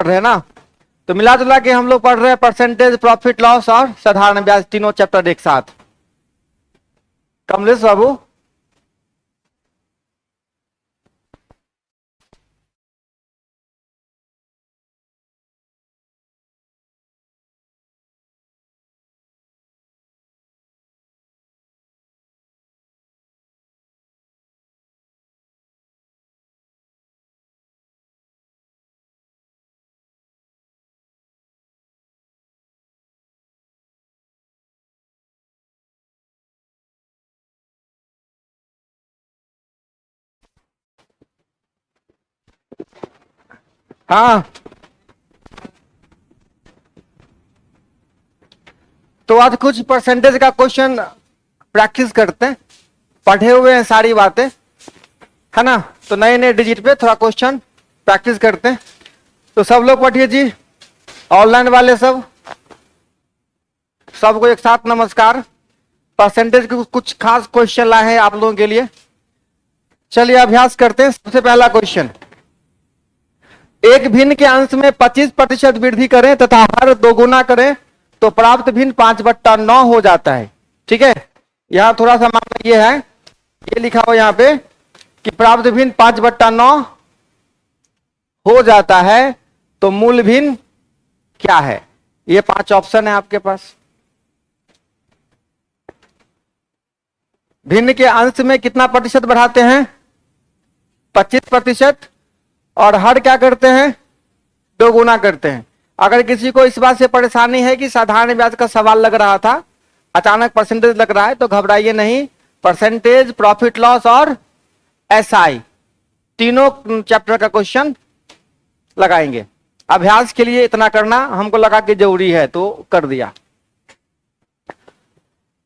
पढ़ रहे हैं ना। तो मिला जुला के हम लोग पढ़ रहे हैं परसेंटेज, प्रॉफिट लॉस और साधारण ब्याज, तीनों चैप्टर एक साथ। कमलेश बाबू, हाँ तो आज कुछ परसेंटेज का क्वेश्चन प्रैक्टिस करते हैं। पढ़े हुए हैं सारी बातें, है ना। तो नए नए डिजिट पे थोड़ा क्वेश्चन प्रैक्टिस करते हैं। तो सब लोग पढ़िए जी, ऑनलाइन वाले सब, सबको एक साथ नमस्कार। परसेंटेज के कुछ खास क्वेश्चन लाए हैं आप लोगों के लिए। चलिए अभ्यास करते हैं। सबसे पहला क्वेश्चन, एक भिन्न के अंश में 25% वृद्धि करें तथा हर दोगुना करें तो प्राप्त भिन्न 5/9 हो जाता है। ठीक है, यहां थोड़ा सा मामला ये है, ये लिखा हो यहां पे कि प्राप्त भिन्न 5/9 हो जाता है, तो मूल भिन्न क्या है। ये 5 ऑप्शन है आपके पास। भिन्न के अंश में कितना प्रतिशत बढ़ाते हैं, 25%, और हर क्या करते हैं, दोगुना करते हैं। अगर किसी को इस बात से परेशानी है कि साधारण ब्याज का सवाल लग रहा था, अचानक परसेंटेज लग रहा है, तो घबराइए नहीं। परसेंटेज, प्रॉफिट लॉस और एसआई, तीनों चैप्टर का क्वेश्चन लगाएंगे। अभ्यास के लिए इतना करना हमको लगा कि जरूरी है, तो कर दिया।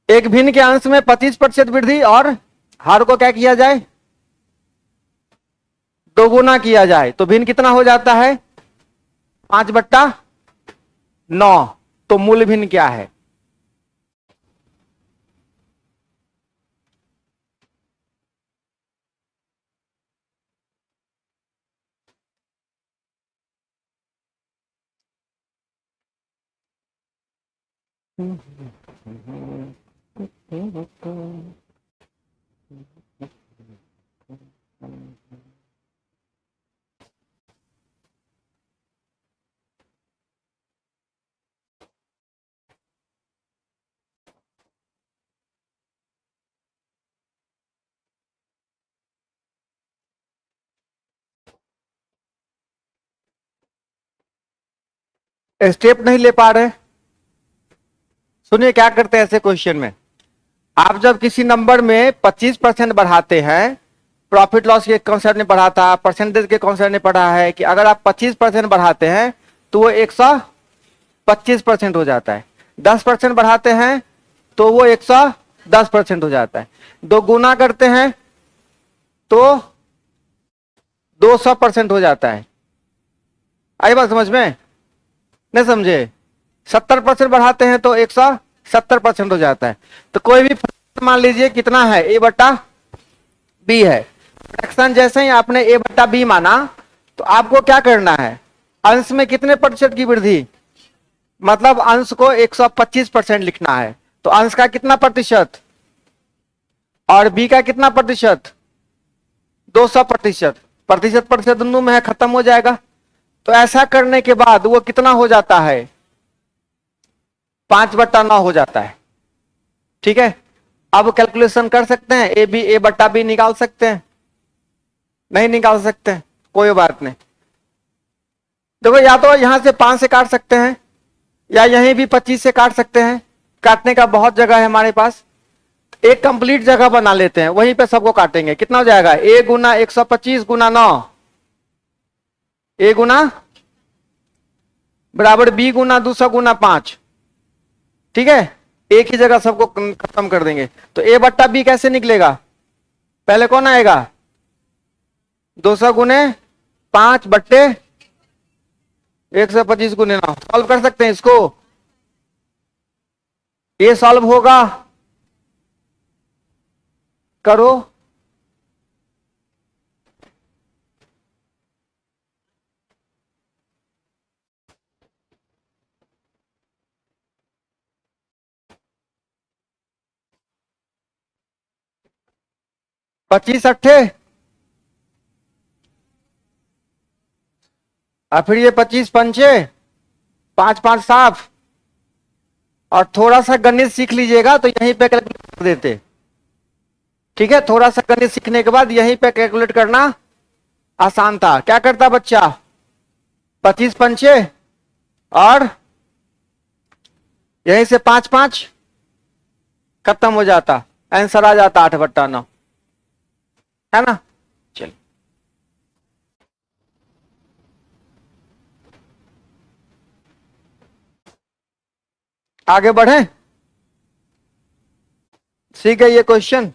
एक भिन्न के अंश में 25% वृद्धि और हर को क्या किया जाए, दोगुना किया जाए, तो भिन्न कितना हो जाता है, 5/9। तो मूल भिन्न क्या है। स्टेप नहीं ले पा रहे, सुनिए क्या करते हैं ऐसे क्वेश्चन में। आप जब किसी नंबर में 25% बढ़ाते हैं, प्रॉफिट लॉस के कॉन्सेप्ट ने पढ़ा था, परसेंटेज के कॉन्सेप्ट ने पढ़ा है कि अगर आप 25% बढ़ाते हैं तो वो 125% हो जाता है। 10% बढ़ाते हैं तो वो 110% हो जाता है। दो गुना करते हैं तो 200% हो जाता है। आई बात समझ में, नहीं समझे। 70% बढ़ाते हैं तो 170% हो जाता है। तो कोई भी मान लीजिए कितना है, A/B है। फ्रैक्शन जैसे ही आपने A/B माना, तो आपको क्या करना है, अंश में कितने प्रतिशत की वृद्धि, मतलब अंश को 125% लिखना है। तो अंश का कितना प्रतिशत और बी का कितना प्रतिशत, 200%। प्रतिशत प्रतिशत दोनों में है, खत्म हो जाएगा। तो ऐसा करने के बाद वो कितना हो जाता है, 5/9 हो जाता है। ठीक है, अब कैलकुलेशन कर सकते हैं, A/B निकाल सकते हैं, नहीं निकाल सकते हैं, कोई बात नहीं। देखो या तो यहां से 5 से काट सकते हैं, या यहीं भी 25 से काट सकते हैं। काटने का बहुत जगह है हमारे पास। एक कंप्लीट जगह बना लेते हैं, वहीं पे सबको काटेंगे। कितना हो जाएगा, A गुना 125 गुना 9, A गुना बराबर B गुना 200 गुना 5। ठीक है, एक ही जगह सबको खत्म कर देंगे। तो A/B कैसे निकलेगा, पहले कौन आएगा, 200 गुने 5/125 गुने 9। सॉल्व कर सकते हैं इसको, ये सॉल्व होगा, करो। 25 अट्ठे और फिर ये 25 पंचे, 5 5 साफ। और थोड़ा सा गणित सीख लीजिएगा तो यहीं पे कैलकुलेट कर देते। ठीक है, थोड़ा सा गणित सीखने के बाद यहीं पे कैलकुलेट करना आसान था। क्या करता बच्चा, 25 पंचे और यहीं से 5 5 खत्म हो जाता, आंसर आ जाता 8/9, है ना। चलिए आगे बढ़े, सीख गए ये क्वेश्चन।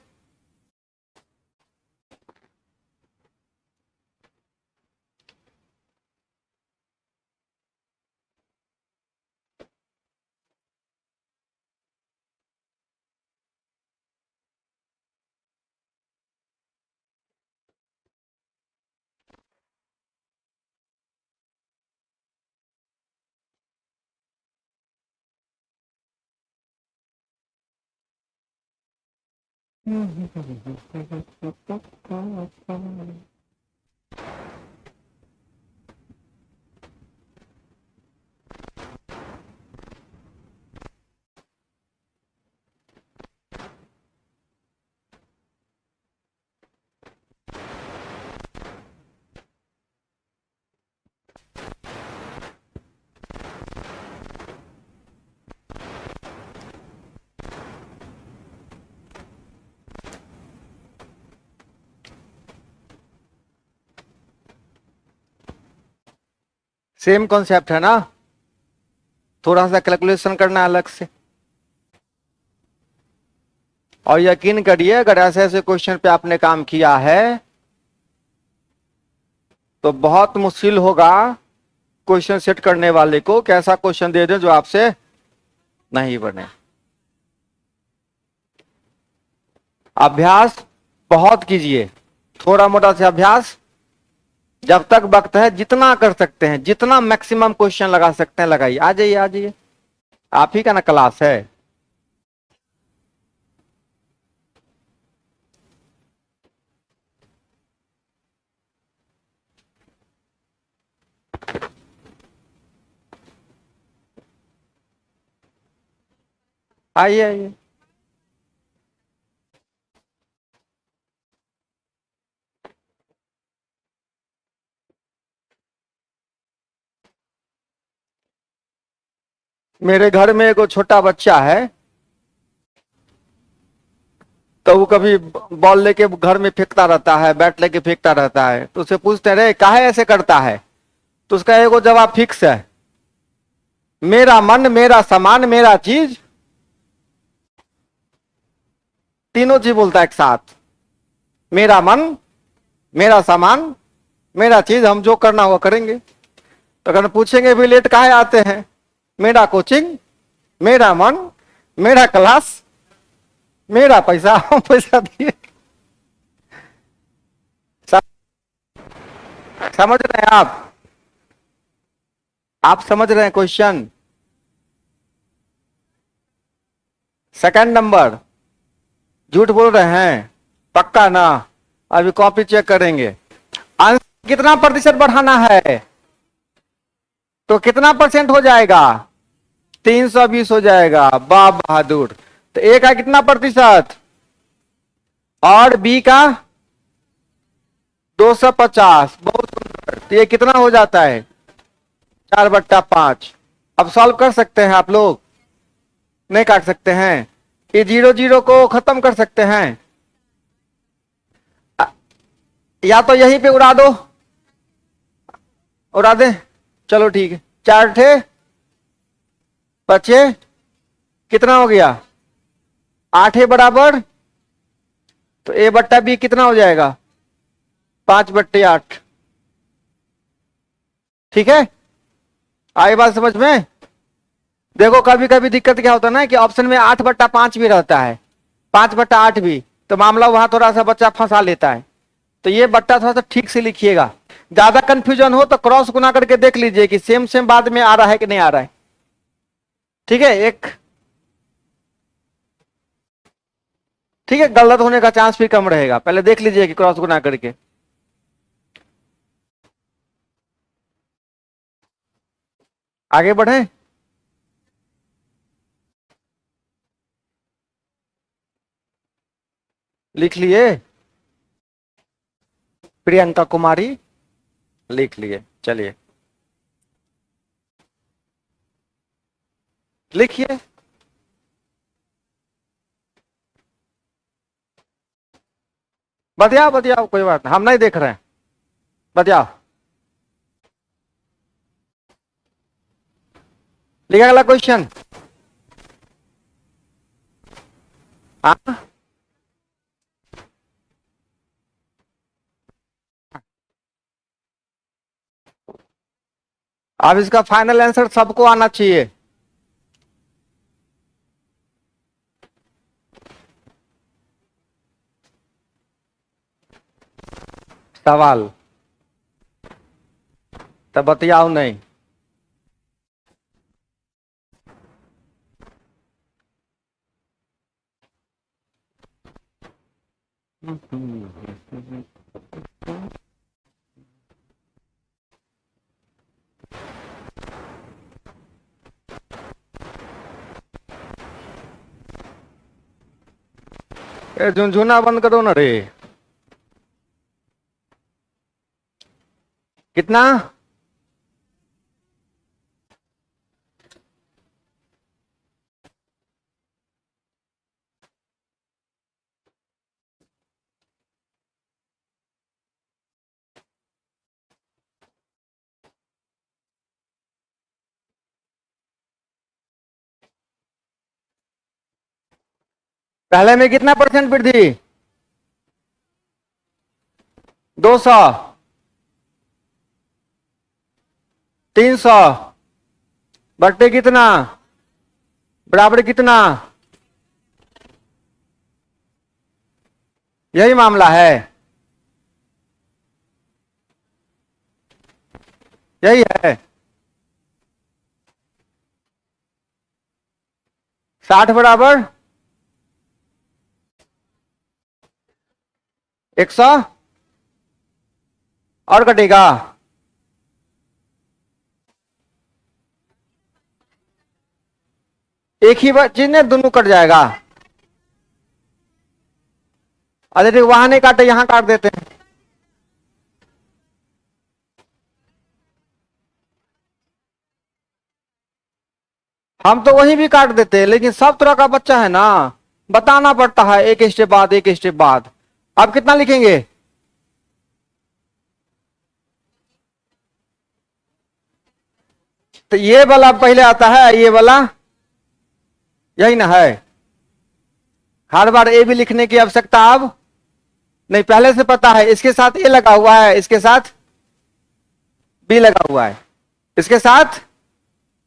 सेम कॉन्सेप्ट है ना, थोड़ा सा कैलकुलेशन करना अलग से। और यकीन करिए अगर ऐसे ऐसे क्वेश्चन पे आपने काम किया है तो बहुत मुश्किल होगा क्वेश्चन सेट करने वाले को कि ऐसा क्वेश्चन दे दें जो आपसे नहीं बने। अभ्यास बहुत कीजिए, थोड़ा मोटा से अभ्यास जब तक वक्त है जितना कर सकते हैं, जितना मैक्सिमम क्वेश्चन लगा सकते हैं लगाइए। आ जाइए आ जाइए, आप ही का ना क्लास है। आइए आइए, मेरे घर में एक छोटा बच्चा है, तो वो कभी बॉल लेके घर में फेंकता रहता है, बैट लेके फेंकता रहता है। तो उसे पूछते रहे काहे ऐसे करता है, तो उसका एगो जवाब फिक्स है, मेरा मन, मेरा सामान, मेरा चीज। तीनों चीज बोलता है एक साथ, मेरा मन, मेरा सामान, मेरा चीज, हम जो करना वो करेंगे। तो अगर पूछेंगे भी लेट काहे आते हैं, मेरा कोचिंग, मेरा मन, मेरा क्लास, मेरा पैसा, हम पैसा दिए। समझ रहे हैं आप समझ रहे हैं क्वेश्चन। सेकंड नंबर, झूठ बोल रहे हैं पक्का ना, अभी कॉपी चेक करेंगे। आंसर कितना प्रतिशत बढ़ाना है, तो कितना परसेंट हो जाएगा, 320 हो जाएगा। वाह बहादुर। तो ए का कितना प्रतिशत और बी का 250, बहुत सुंदर। तो ये कितना हो जाता है, 4/5। अब सॉल्व कर सकते हैं आप लोग, नहीं काट सकते हैं, ये 0 0 को खत्म कर सकते हैं, या तो यहीं पे उड़ा दो, उड़ा दे, चलो ठीक है। 4 थे बचे, कितना हो गया, 8 है बराबर, तो A/B कितना हो जाएगा, 5/8। ठीक है, आई बात समझ में। देखो कभी कभी दिक्कत क्या होता है ना कि ऑप्शन में 8/5 भी रहता है, 5/8 भी, तो मामला वहां थोड़ा सा बच्चा फंसा लेता है। तो ये बट्टा थोड़ा सा ठीक से लिखिएगा, ज्यादा कंफ्यूजन हो तो क्रॉस गुना करके देख लीजिए कि सेम सेम बाद में आ रहा है कि नहीं आ रहा है। ठीक है, एक ठीक है, गलत होने का चांस भी कम रहेगा। पहले देख लीजिए कि क्रॉस गुना करके। आगे बढ़े। लिख लिए प्रियंका कुमारी, लिख लिए। चलिए लिखिए। बतियाओ बतियाओ, कोई बात नहीं, हम नहीं देख रहे हैं, बतियाओ। लिखा अगला क्वेश्चन। हाँ, अब इसका फाइनल आंसर सबको आना चाहिए। सवाल तब बतियाओ नहीं। ए, झुनझुना बंद करो ना रे। कितना? पहले में कितना परसेंट वृद्धि? 200, 300 बट्टे कितना बराबर कितना? यही मामला है, यही है। 60 बराबर 100 और कटेगा। एक ही चीज ने दोनों कट जाएगा। अरे ठीक, वहां नहीं काटे, यहां काट देते हैं। हम तो वहीं भी काट देते हैं, लेकिन सब तरह का बच्चा है ना, बताना पड़ता है एक स्टेप बाद, एक स्टेप बाद। अब कितना लिखेंगे? तो ये वाला पहले आता है, ये वाला, यही ना है। हर बार ए भी लिखने की आवश्यकता अब नहीं, पहले से पता है। इसके साथ ए लगा हुआ है, इसके साथ बी लगा हुआ है, इसके साथ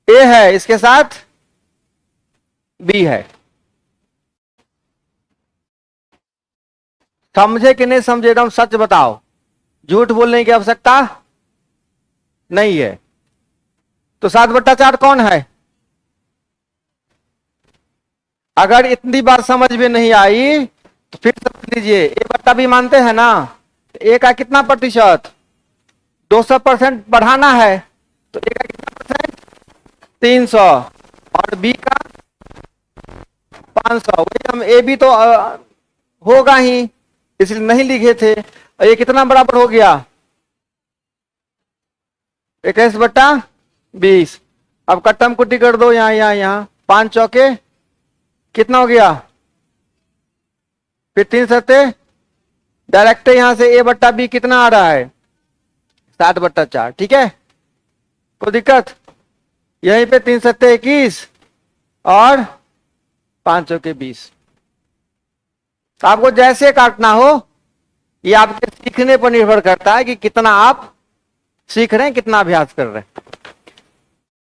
ए है, इसके साथ बी है। समझे कि नहीं समझे? एकदम सच बताओ, झूठ बोलने की आवश्यकता नहीं है। तो 7/4 कौन है? अगर इतनी बार समझ में नहीं आई तो फिर समझ लीजिए। ए बट्टा बी मानते हैं ना, ए का कितना प्रतिशत? 200% बढ़ाना है, तो ए का कितना परसेंट? 300। और बी का 500। वही हम, ए बी तो होगा ही, इसलिए नहीं लिखे थे। और ये कितना बराबर हो गया? 21/20। अब कट्टम कुट्टी कर दो, यहाँ यहाँ यहाँ, 5 चौके कितना हो गया? फिर 3 सत्ते, डायरेक्ट यहां से ए बट्टा बी कितना आ रहा है? 7/4। ठीक है, कोई दिक्कत? यहीं पे 3 सत्ते 21 और 5 चौके 20। तो आपको जैसे काटना हो, ये आपके सीखने पर निर्भर करता है कि कितना आप सीख रहे हैं, कितना अभ्यास कर रहे हैं।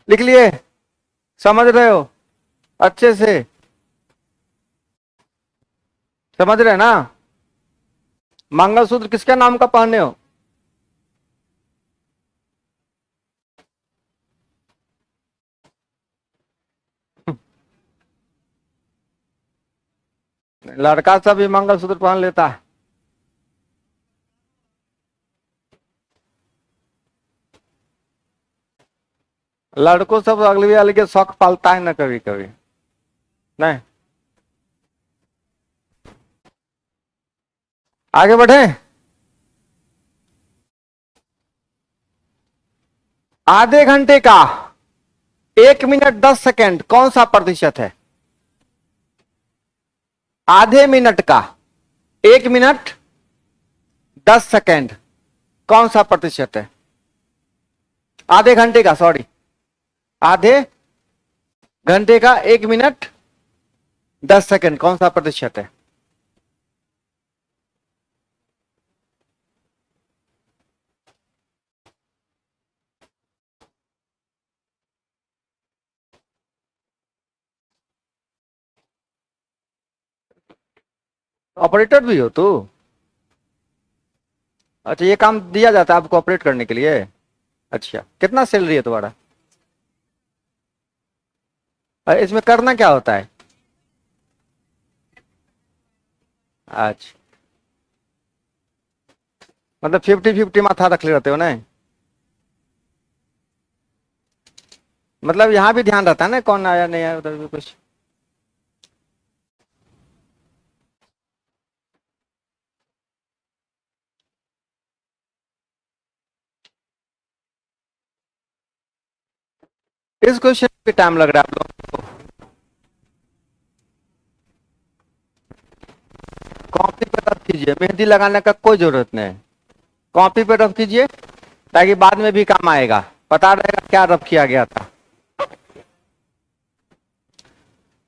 लिख लिए? समझ रहे हो अच्छे से? समझ रहे हैं ना? मंगलसूत्र किसके नाम का पहने हो? लड़का सब भी मंगलसूत्र पहन लेता है। लड़कों सब अगली वाले के शौक पालता है ना कभी कभी। नहीं, आगे बढ़े। आधे घंटे का 1 मिनट 10 सेकेंड कौन सा प्रतिशत है? आधे मिनट का 1 मिनट 10 सेकेंड कौन सा प्रतिशत है? आधे घंटे का, सॉरी, आधे घंटे का 1 मिनट 10 सेकेंड कौन सा प्रतिशत है? ऑपरेटर भी हो तू? अच्छा, ये काम दिया जाता है आपको ऑपरेट करने के लिए? अच्छा, कितना सैलरी है तुम्हारा? इसमें करना क्या होता है? अच्छा, मतलब 50-50 माथा रख ले रहते हो ना? मतलब यहाँ भी ध्यान रहता है ना कौन आया नहीं आया, उधर भी कुछ। इस क्वेश्चन पे टाइम लग रहा है आप लोग को? कॉपी पे रफ कीजिए, मेहंदी लगाने का कोई जरूरत नहीं। कॉपी पे रफ कीजिए ताकि बाद में भी काम आएगा, पता रहेगा क्या रफ किया गया था।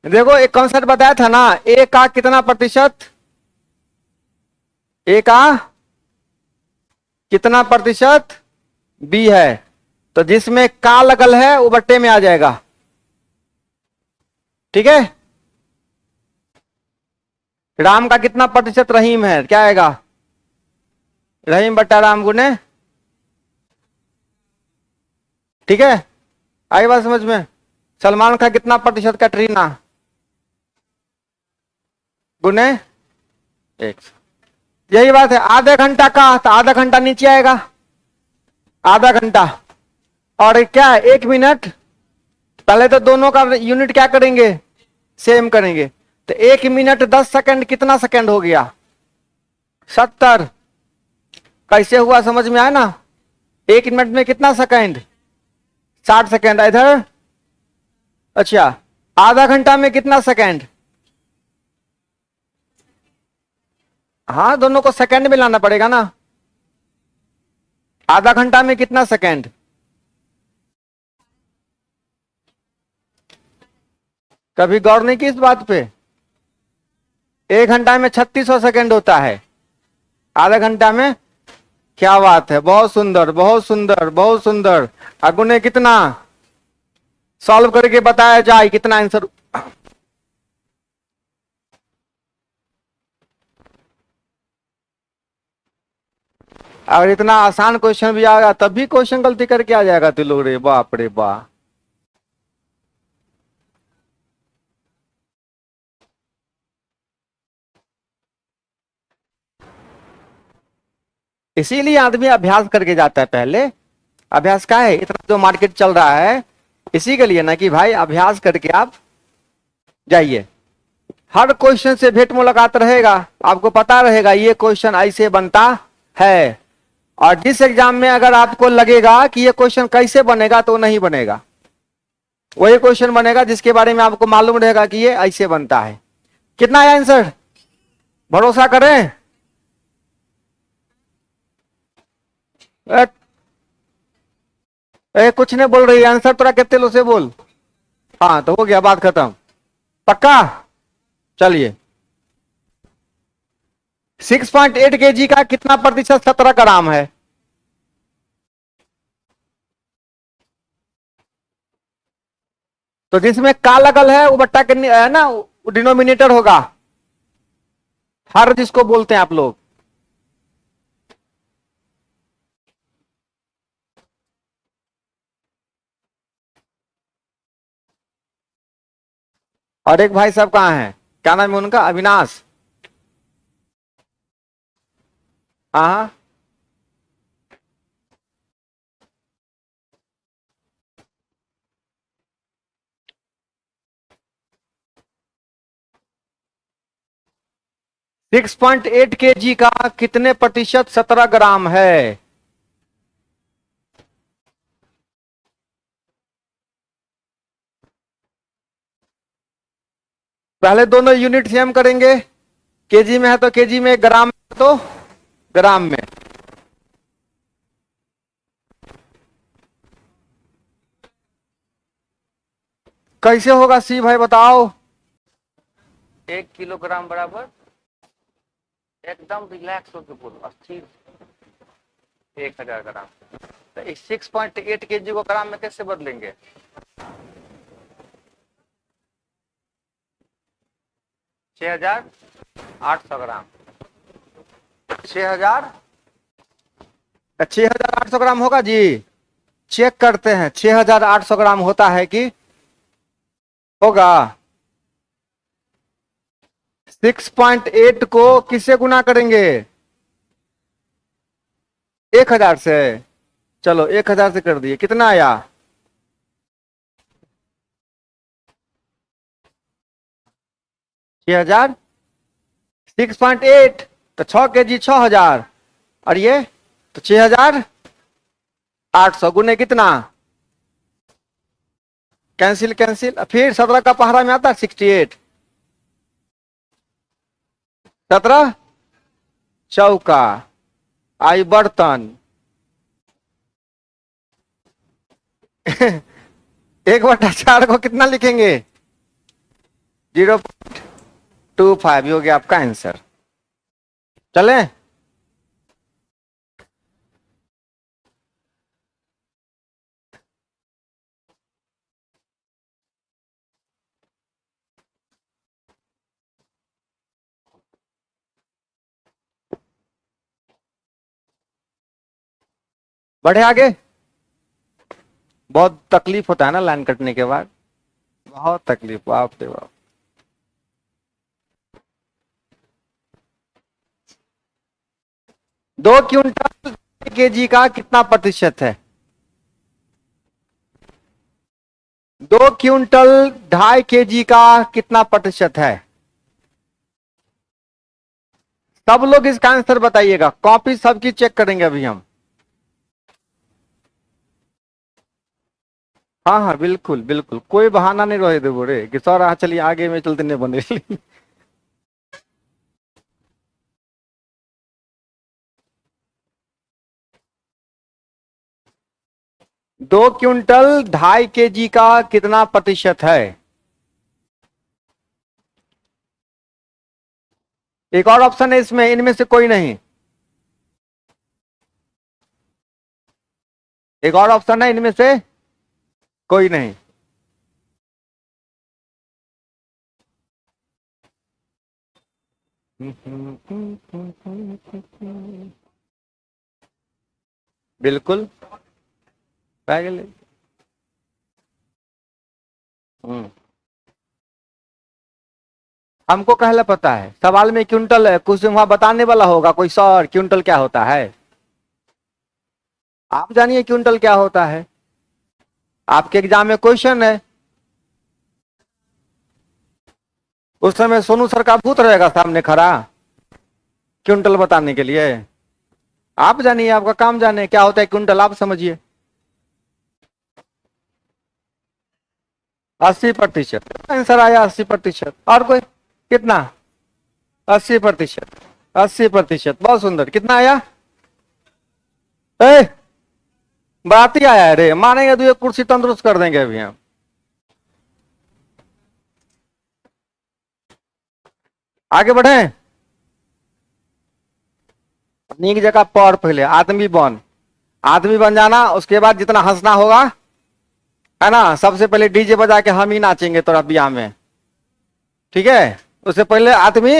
देखो, एक कॉन्सेप्ट बताया था ना, ए का कितना प्रतिशत, ए का कितना प्रतिशत बी है, तो जिसमें का लगल है वो बट्टे में आ जाएगा। ठीक है। राम का कितना प्रतिशत रहीम है, क्या आएगा? रहीम बट्टा राम गुने। ठीक है, आई बात समझ में? सलमान का कितना प्रतिशत कैटरीना गुने 100। यही बात है। आधे घंटा का तो आधा घंटा नीचे आएगा, आधा घंटा। और क्या है 1 मिनट, पहले तो दोनों का यूनिट क्या करेंगे, सेम करेंगे। तो 1 मिनट 10 सेकेंड कितना सेकेंड हो गया? 70। कैसे हुआ समझ में आया ना? 1 मिनट में कितना सेकेंड? 60 सेकेंड। इधर अच्छा, आधा घंटा में कितना सेकेंड? हाँ, दोनों को सेकेंड में लाना पड़ेगा ना। आधा घंटा में कितना सेकेंड? कभी गौर नहीं की इस बात पे? 1 घंटा में 3600 सेकेंड होता है, आधा घंटा में। क्या बात है, बहुत सुंदर बहुत सुंदर बहुत सुंदर। अगुने कितना सॉल्व करके बताया जाए, कितना आंसर? अगर इतना आसान क्वेश्चन भी आएगा तब भी क्वेश्चन गलती करके आ जाएगा तू लोग, रे बाप रे बाप। इसीलिए आदमी अभ्यास करके जाता है पहले। अभ्यास का है इतना जो मार्केट चल रहा है, इसी के लिए ना कि भाई अभ्यास करके आप जाइए। हर क्वेश्चन से भेंट मुलाकात रहेगा, आपको पता रहेगा ये क्वेश्चन ऐसे बनता है। और जिस एग्जाम में अगर आपको लगेगा कि ये क्वेश्चन कैसे बनेगा, तो नहीं बनेगा। वही क्वेश्चन बनेगा जिसके बारे में आपको मालूम रहेगा कि ये ऐसे बनता है। कितना है आंसर? भरोसा करें? ए, कुछ नहीं बोल रही, आंसर थोड़ा कितने लो से बोल। हाँ, तो हो गया, बात खत्म। पक्का? चलिए, 6.8 kg का कितना प्रतिशत 17 ग्राम है? तो जिसमें का लगल है वो बट्टा के है ना, डिनोमिनेटर होगा। हर जिसको बोलते हैं आप लोग। और एक भाई साहब कहाँ हैं, क्या नाम है उनका? अविनाश। हाँ 6.8 kg का कितने प्रतिशत 17 ग्राम है? पहले दोनों यूनिट सेम करेंगे। केजी में है तो केजी में, ग्राम में है तो ग्राम में। कैसे होगा सी भाई बताओ? 1 किलोग्राम बराबर, एकदम रिलैक्स होकर बोलो, अस्थिर। 1000 ग्राम। तो इस 6.8 kg को ग्राम में कैसे बदलेंगे? 6800 ग्राम। 6000, 6800 ग्राम होगा जी। चेक करते हैं 6800 ग्राम होता है कि होगा। 6.8 को किससे गुना करेंगे? 1000 से। चलो 1000 से कर दिए, कितना आया? 6000। 6.8 तो 6 kg 6000, और ये तो 6800 गुने कितना? कैंसिल कैंसिल, फिर 17 का पहाड़ा में आता है 68। 17 चौका, आई बर्तन। 1/4 को कितना लिखेंगे? 0.25 हो गया आपका आंसर। चले। बढ़े आगे। बहुत तकलीफ होता है ना लाइन कटने के बाद, बहुत तकलीफ, बाप रे बाप। दो क्विंटल केजी का कितना प्रतिशत है? 2 क्विंटल 2.5 kg का कितना प्रतिशत है? सब लोग इसका आंसर बताइएगा, कॉपी सबकी चेक करेंगे अभी हम। हाँ हाँ बिल्कुल बिल्कुल, कोई बहाना नहीं रहे दे बोरे कि सर चलिए आगे में चलते नहीं बने। 2 क्विंटल 2.5 kg का कितना प्रतिशत है? एक और ऑप्शन है इसमें, इनमें से कोई नहीं। एक और ऑप्शन है, इनमें से कोई नहीं। बिल्कुल। हम्म। हमको कहला पता है, सवाल में क्विंटल है, कुछ वहां बताने वाला होगा कोई, सर क्विंटल क्या होता है? आप जानिए क्विंटल क्या होता है। आपके एग्जाम में क्वेश्चन है, उस समय सोनू सर का भूत रहेगा सामने खड़ा क्विंटल बताने के लिए। आप जानिए, आपका काम जाने क्या होता है क्विंटल, आप समझिए। 80%। आंसर आया 80%। और कोई? कितना? 80%। 80%, बहुत सुंदर। कितना आया? ए, बात ही आया है रे, मानेंगे तो ये कुर्सी तंदुरुस्त कर देंगे अभी हम। आगे बढ़े। नी की जगह पढ़, पहले आदमी बन। आदमी बन जाना, उसके बाद जितना हंसना होगा, है ना, सबसे पहले डीजे बजा के हम ही नाचेंगे तोरा ब्याह में। ठीक है। उससे पहले आदमी,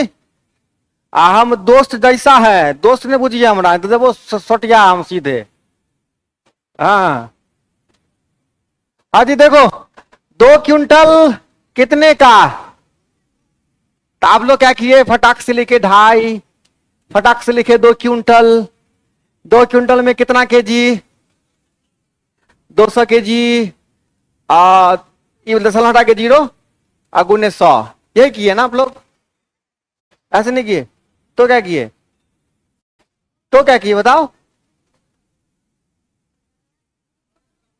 हम दोस्त जैसा है, दोस्त ने बुझिए हमरा तो वो सटिया हम सीधे। हाँ। हाँ जी देखो, 2 क्विंटल कितने का? तो आप लोग क्या किए, फटाक से लेके 2.5, फटाक से लिखे 2 क्विंटल। 2 क्विंटल में कितना केजी? 200 केजी। ये दशमलव हटा के 0 गुने 100। यही किए ना आप लोग? ऐसे नहीं किए तो क्या किए? तो क्या किए बताओ?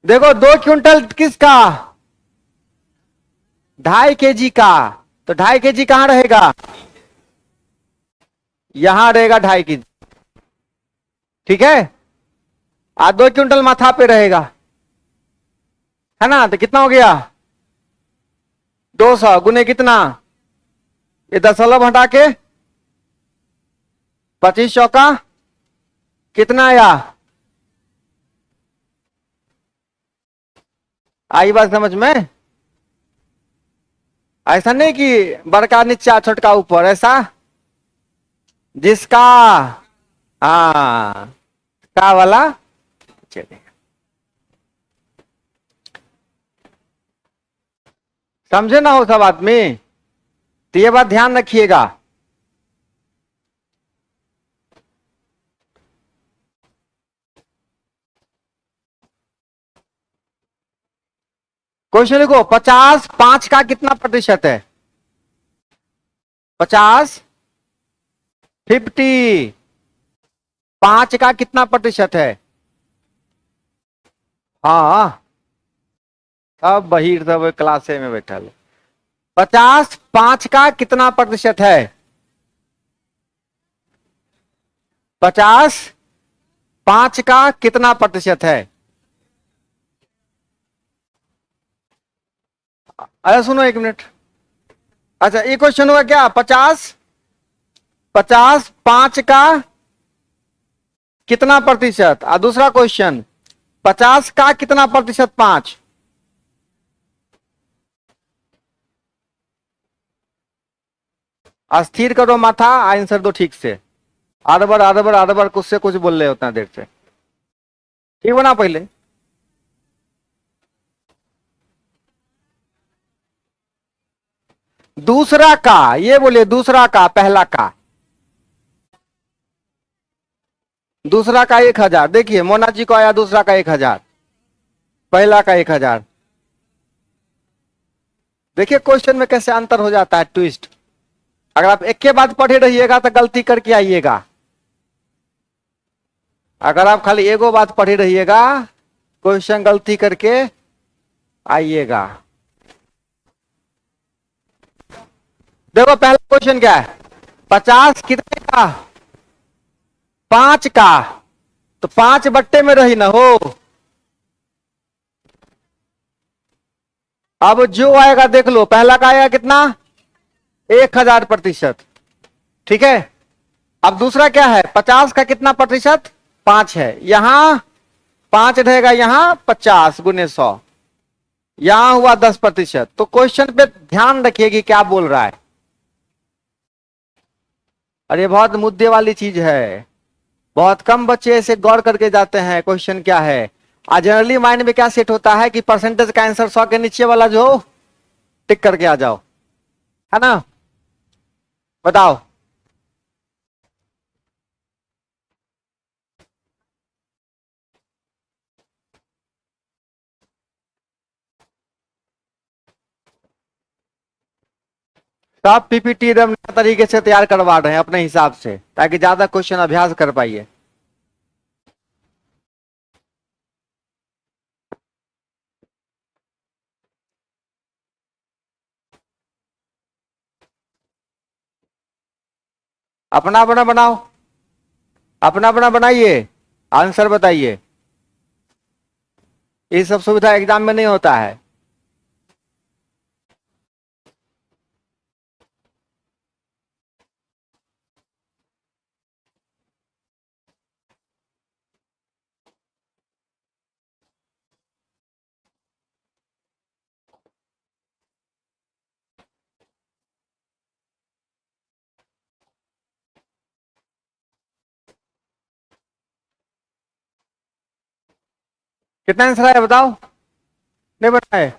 देखो 2 क्विंटल किसका? 2.5 केजी का। तो 2.5 केजी कहां रहेगा? यहां रहेगा 2.5 केजी। ठीक है। 2 क्विंटल माथा पे रहेगा, है ना? तो कितना हो गया? 200 गुने कितना? ये दशमलव हटा के 25 चौका कितना आया? आई बात समझ में? ऐसा नहीं कि बड़का नीचा छोटका ऊपर, ऐसा। जिसका, हाँ, का वाला। चलिए, समझे ना हो सब आदमी? तो ये बात ध्यान रखिएगा। क्वेश्चन लिखो, 50 5 का कितना प्रतिशत है? 50 50 5 का कितना प्रतिशत है? हाँ, सब बहिर सब क्लासे में बैठल। 50 5 का कितना प्रतिशत है? 50 5 का कितना प्रतिशत है? अरे सुनो 1 मिनट। अच्छा, ये क्वेश्चन हुआ क्या? 50 5 का कितना प्रतिशत, और दूसरा क्वेश्चन 50 का कितना प्रतिशत 5। अस्थिर करो माथा, आंसर दो ठीक से। आदबर आदबर आदबर कुछ से कुछ बोल रहे उतना देर से। ठीक बना पहले। दूसरा का, ये बोलिए दूसरा का, पहला का। दूसरा का 1000। देखिए मोना जी को आया दूसरा का 1000, पहला का 1000। देखिए क्वेश्चन में कैसे अंतर हो जाता है, ट्विस्ट। अगर आप एक के बाद पढ़े रहिएगा तो गलती करके आइएगा। अगर आप खाली एगो बात पढ़े रहिएगा, क्वेश्चन गलती करके आइएगा। देखो पहला क्वेश्चन क्या है? 50 कितने का? 5 का। तो 5 बट्टे में रही ना हो। अब जो आएगा देख लो, पहला का आएगा कितना? 1000%। ठीक है। अब दूसरा क्या है? 50 का कितना प्रतिशत? 5 है। यहां 5 रहेगा, यहां 50 गुने 100, यहां हुआ 10%। तो क्वेश्चन पे ध्यान रखिए कि क्या बोल रहा है। अरे बहुत मुद्दे वाली चीज है, बहुत कम बच्चे ऐसे गौर करके जाते हैं क्वेश्चन क्या है। आज जनरली माइंड में क्या सेट होता है कि परसेंटेज का आंसर 100 के नीचे वाला जो हो टिक करके आ जाओ, है ना? बताओ। सब पीपीटी एकदम नया तरीके से तैयार करवा रहे हैं अपने हिसाब से, ताकि ज्यादा क्वेश्चन अभ्यास कर पाइए। अपना अपना बनाओ, अपना अपना बनाइए, आंसर बताइए। ये सब सुविधा एग्जाम में नहीं होता है। कितना आंसर है बताओ? नहीं बताए?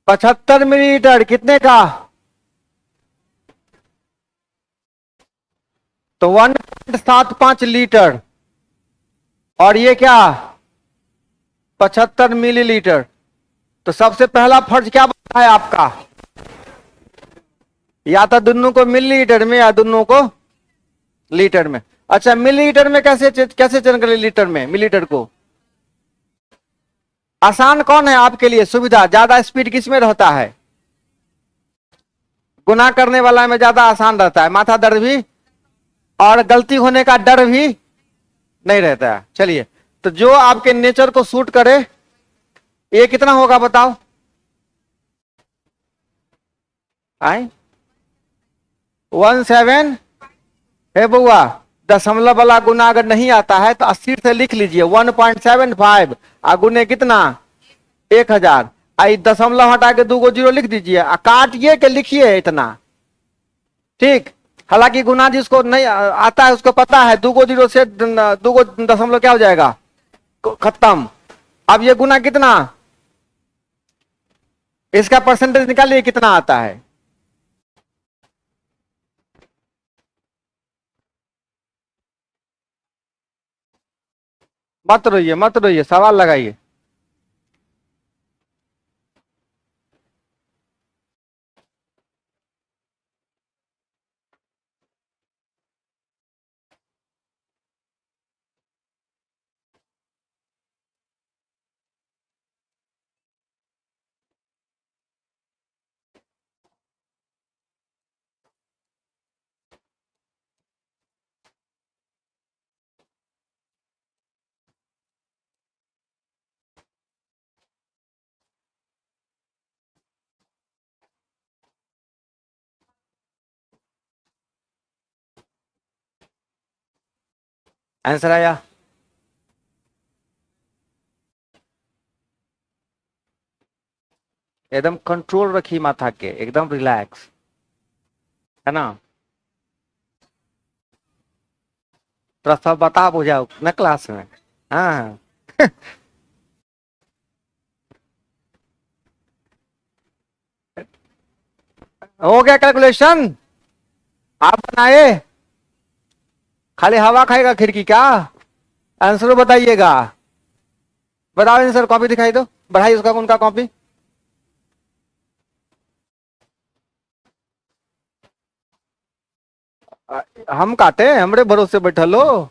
75 मिलीलीटर कितने का? तो 1.75 लीटर, और ये क्या 75 मिलीलीटर। तो सबसे पहला फर्ज क्या बनता है आपका, या तो दोनों को मिलीलीटर में या दोनों को लीटर में। अच्छा, मिलीलीटर में कैसे चेंज करें लीटर में मिलीलीटर को? आसान कौन है आपके लिए सुविधा, ज्यादा स्पीड किस में रहता है? गुना करने वाला में ज्यादा आसान रहता है, माथा दर्द भी और गलती होने का डर भी नहीं रहता है। चलिए, तो जो आपके नेचर को सूट करे, ये कितना होगा बताओ? आए 17 है बुआ। दशमलव वाला गुना अगर नहीं आता है तो 80 से लिख लीजिए 1.75 और गुने कितना 1000। आई दशमलव हटा के 2 जीरो लिख दीजिए, काटिए के लिखिए इतना। ठीक, हालांकि गुना जिसको नहीं आता है उसको पता है 2 जीरो से 2 दशमलव क्या हो जाएगा, खत्म। अब ये गुना कितना, इसका परसेंटेज निकालिए कितना आता है। मत रोइए मत रोइए, सवाल लगाइए। आंसर आया? एकदम कंट्रोल रखिए माथा के, एकदम रिलैक्स, है ना। थोड़ा सा बता बुझाओ ना क्लास में। हाँ हो गया कैलकुलेशन, आप बनाए, खाली हवा खाएगा खिड़की का। आंसर बताइएगा, बताओ आंसर। कॉपी दिखाई दो, बढ़ाइए उसका उनका कॉपी। हम काटे, हमरे भरोसे बैठल हो।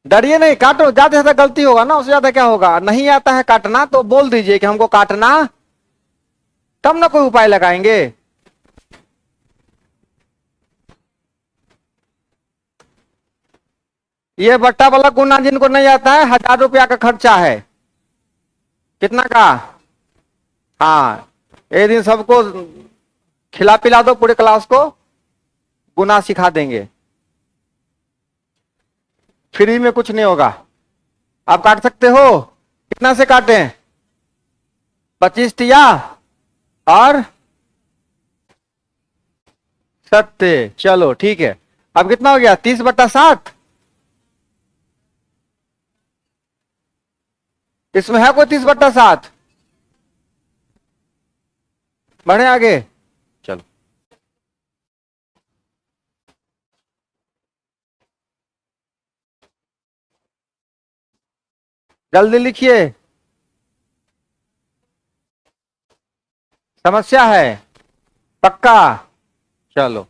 डरिए नहीं, काटो, ज्यादा से ज्यादा गलती होगा ना, उससे ज्यादा क्या होगा। नहीं आता है काटना तो बोल दीजिए कि हमको काटना, तब ना कोई उपाय लगाएंगे। ये बट्टा वाला गुना जिनको नहीं आता है, 1000 रुपया का खर्चा है। कितना का? हाँ, एक दिन सबको खिला पिला दो, पूरे क्लास को गुना सिखा देंगे, फ्री में कुछ नहीं होगा। आप काट सकते हो, कितना से काटें? 25 और 7, चलो ठीक है। अब कितना हो गया, 30/7। इसमें है कोई 30/7? बढ़े आगे, चलो जल्दी लिखिए, समस्या है पक्का। चलो,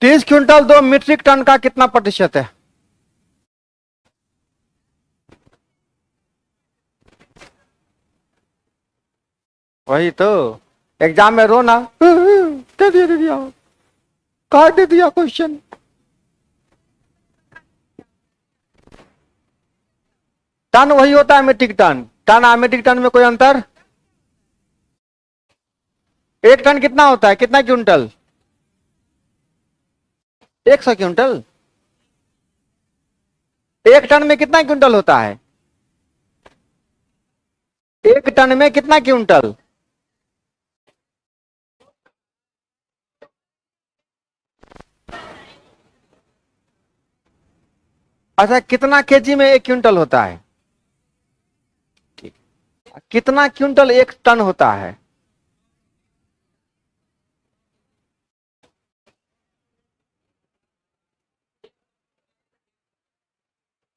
30 क्विंटल 2 मीट्रिक टन का कितना प्रतिशत है? वही तो, एग्जाम में रोना, दे दिया काट दे दिया क्वेश्चन। टन वही होता है मीट्रिक टन, टन और मीट्रिक टन में कोई अंतर? 1 टन कितना होता है, कितना क्विंटल? 100 क्विंटल। 1 टन में कितना क्विंटल होता है? 1 टन में कितना क्विंटल? अच्छा, कितना केजी में 1 क्विंटल होता है? ठीक, कितना क्विंटल 1 टन होता है?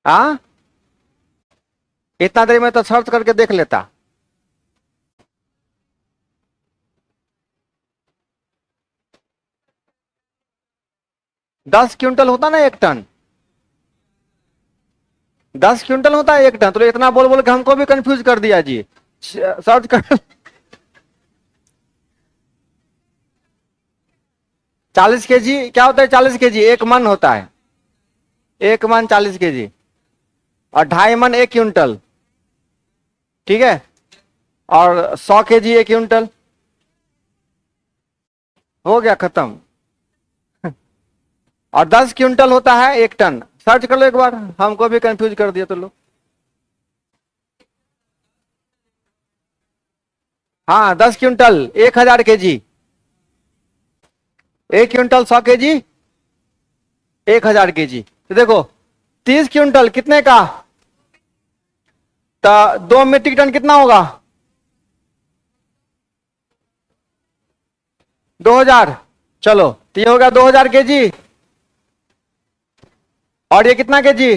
हाँ, इतना देर में तो सर्च करके देख लेता। दस क्विंटल होता ना एक टन, 10 क्विंटल होता है एक टन, तो इतना बोल बोल के हमको भी कंफ्यूज कर दिया जी। सर्च कर 40 केजी क्या होता है? 40 केजी एक मन होता है, एक मन 40 केजी, और 2.5 मन 1 क्विंटल, ठीक है, और 100 केजी 1 क्विंटल, हो गया खत्म। और 10 क्विंटल होता है 1 टन। सर्च कर लो एक बार, हमको भी कंफ्यूज कर दिया तो लो। हाँ, 10 quintal 1,000 KG, 1 quintal 100 KG, 1,000 KG. तो देखो 30 क्विंटल कितने का, तो 2 मीट्रिक टन कितना होगा? 2,000। चलो तो ये होगा 2,000 केजी, और ये कितना केजी?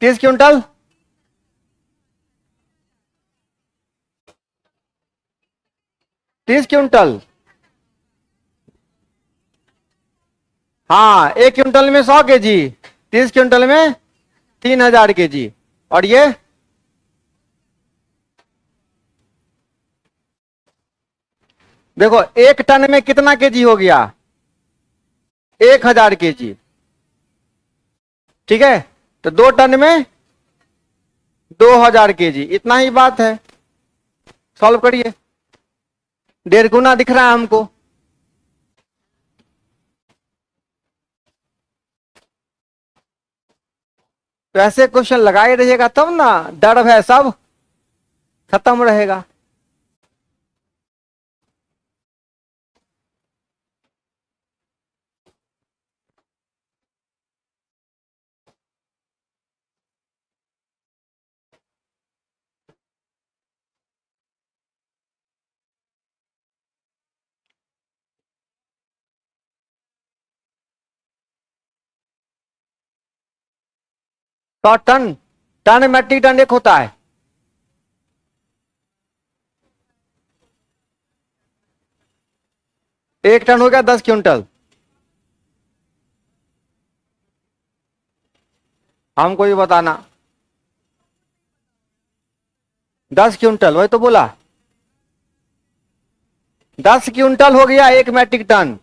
30 quintal, 30 quintal. हाँ, 1 क्विंटल में 100 केजी, 30 क्विंटल में 3,000 केजी। और ये देखो 1 टन में कितना केजी हो गया? 1,000 केजी, ठीक है। तो 2 टन में 2,000 केजी, इतना ही बात है। सॉल्व करिए, 1.5 गुना दिख रहा है हमको। तो ऐसे क्वेश्चन लगाए रहिएगा तब ना डर भय सब खत्म रहेगा। तो टन, टन मीट्रिक टन एक होता है। एक टन हो गया 10 क्विंटल। हमको ये बताना, 10 क्विंटल, वही तो बोला। 10 क्विंटल हो गया 1 मीट्रिक टन।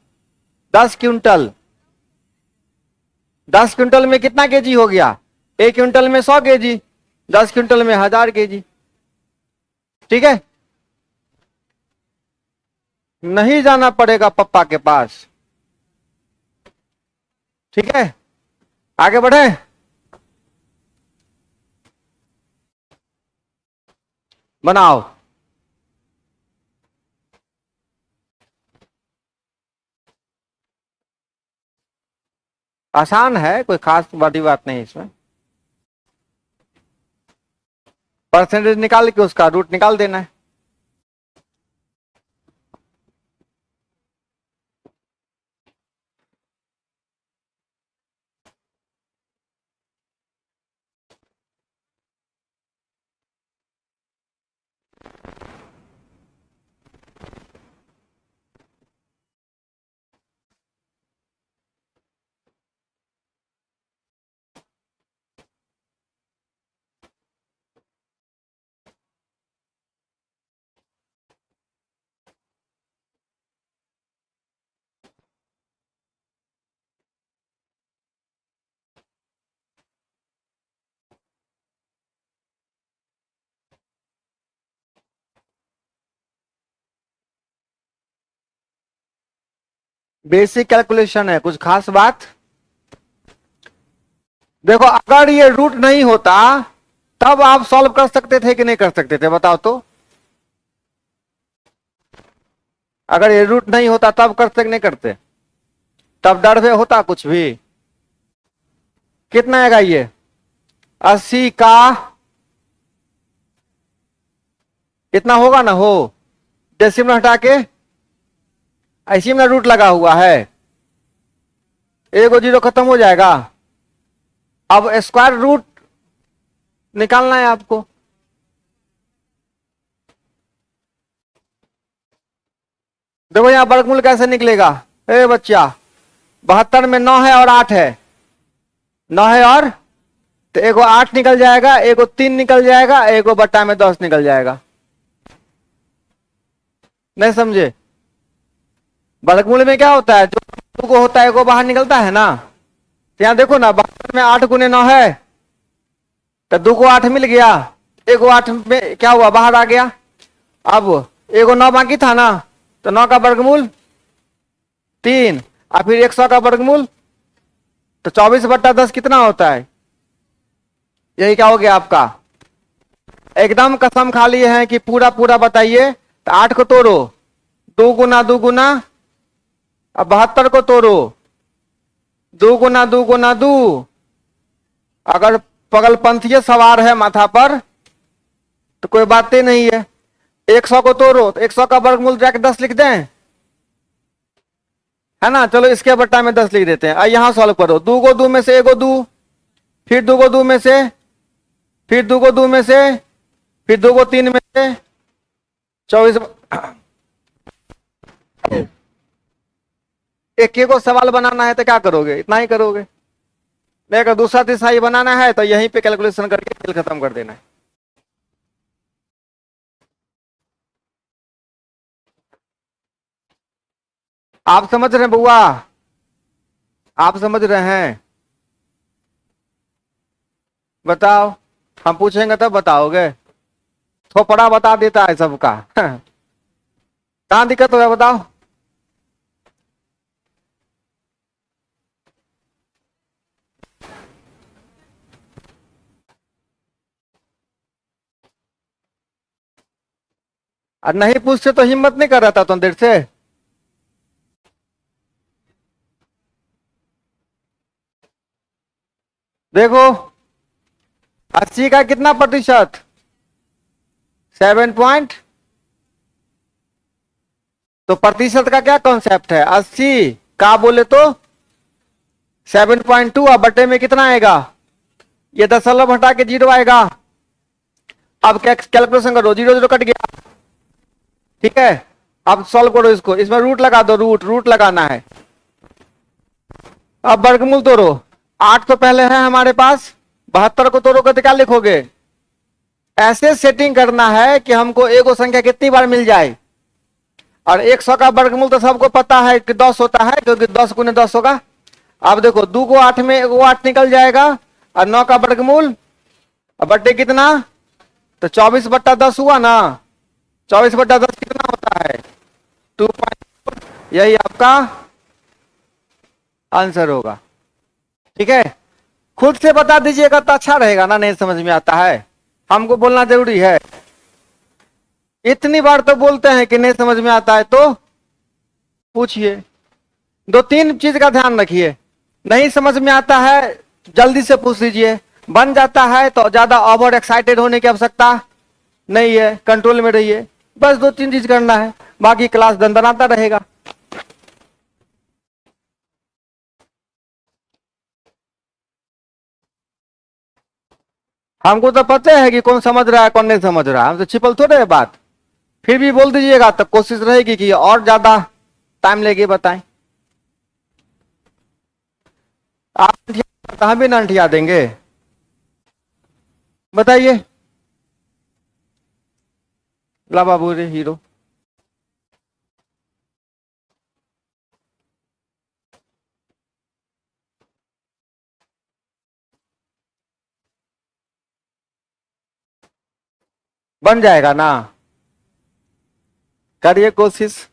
10 क्विंटल, 10 क्विंटल में कितना केजी हो गया? 1 क्विंटल में 100 केजी, 10 क्विंटल में 1,000 केजी, ठीक है। नहीं जाना पड़ेगा पप्पा के पास, ठीक है। आगे बढ़े, बनाओ। आसान है, कोई खास बड़ी बात नहीं इसमें। परसेंटेज निकाल के उसका रूट निकाल देना है। बेसिक कैलकुलेशन है, कुछ खास बात। देखो अगर ये रूट नहीं होता तब आप सॉल्व कर सकते थे कि नहीं कर सकते थे, बताओ तो। अगर ये रूट नहीं होता तब करते कि नहीं करते? तब डर में होता कुछ भी। कितना आएगा ये? 80 का इतना होगा ना, हो डेसिमल हटा के, ऐसी में रूट लगा हुआ है, 1 और 0 खत्म हो जाएगा। अब स्क्वायर रूट निकालना है आपको। देखो यहां वर्गमूल कैसे निकलेगा। ए बच्चा, 72 में 9 है और 8 है, 9 है और, तो एगो 8 निकल जाएगा, एगो 3 निकल जाएगा, एगो बट्टा में 10 निकल जाएगा। नहीं समझे? वर्गमूल में क्या होता है, जो दो को होता है एगो बाहर निकलता है ना। तो यहां देखो ना, 72 में 8 गुने 9 है, तो 2 को 8 मिल गया, एगो 8 में क्या हुआ, बाहर आ गया। अब एगो 9 बाकी था ना, तो 9 का वर्गमूल 3, और फिर 100 का वर्गमूल, तो 24/10 कितना होता है, यही क्या हो गया आपका। एकदम कसम खा लिए हैं कि पूरा पूरा बताइए। तो 8 को तोड़ो, 2 गुना 2 गुना, अब 72 को तोड़ो, 2 गुना 2 गुना 2। अगर पगलपंथी सवार है माथा पर तो कोई बात ही नहीं है। 100 को तोड़ो, तो 100 का वर्गमूल जाके 10 लिख दें, है ना। चलो इसके बट्टा में 10 लिख देते हैं। यहां सॉल्व करो, 2 को 2 में से एगो 2, फिर 2 को 2 में से, फिर 2 को 2 में से, फिर 2 को 3 में से, 24। एक को सवाल बनाना है तो क्या करोगे, इतना ही करोगे। नहीं, अगर दूसरा तीसरा ही बनाना है तो यहीं पे कैलकुलेशन करके खेल खत्म कर देना है। आप समझ रहे हैं बुआ, आप समझ रहे हैं? बताओ, हम पूछेंगे तब बताओगे, थोपड़ा बता देता है सबका। कहां दिक्कत हो गया बताओ। और नहीं पूछते तो हिम्मत नहीं कर रहा था तुम देर से। देखो 80 का कितना प्रतिशत, 7 पॉइंट। तो प्रतिशत का क्या कॉन्सेप्ट है, 80 का बोले तो 7.2, और बटे में कितना आएगा, ये दशमलव हटा के 0 आएगा। अब कैलकुलेशन करो, 0 0 कट गया, ठीक है। अब सॉल्व करो इसको, इसमें रूट लगा दो, रूट रूट लगाना है। अब वर्गमूल तोड़ो, 8 तो पहले है हमारे पास, 72 को तोड़ोगे तो क्या लिखोगे। ऐसे सेटिंग करना है कि हमको एगो संख्या कितनी बार मिल जाए। और 100 का वर्गमूल तो सबको पता है कि 10 होता है, क्योंकि 10 गुने 10 होगा। अब देखो 2 को 8 में वो 8 निकल जाएगा, और 9 का वर्गमूल, और बट्टे कितना, तो 24/10 हुआ ना। 24/10 कितना होता है, 2। यही आपका आंसर होगा, ठीक है। खुद से बता दीजिएगा तो अच्छा रहेगा ना, नहीं समझ में आता है, हमको बोलना जरूरी है। इतनी बार तो बोलते हैं कि नहीं समझ में आता है तो पूछिए। 2 3 चीज का ध्यान रखिए, नहीं समझ में आता है जल्दी से पूछ लीजिए, बन जाता है तो ज्यादा ओवर एक्साइटेड होने की आवश्यकता नहीं है, कंट्रोल में रहिए। बस 2 3 चीज करना है, बाकी क्लास दंदनाता रहेगा। हमको तो पता है कि कौन समझ रहा है कौन नहीं समझ रहा है, हमसे छिपल थोड़े है बात। फिर भी बोल दीजिएगा तो कोशिश रहेगी कि और ज्यादा टाइम लेके बताएं। आप तो हम भी ना अंठिया देंगे, बताइए। ला बाबू रे हीरो। बन जाएगा ना, करिए कोशिश।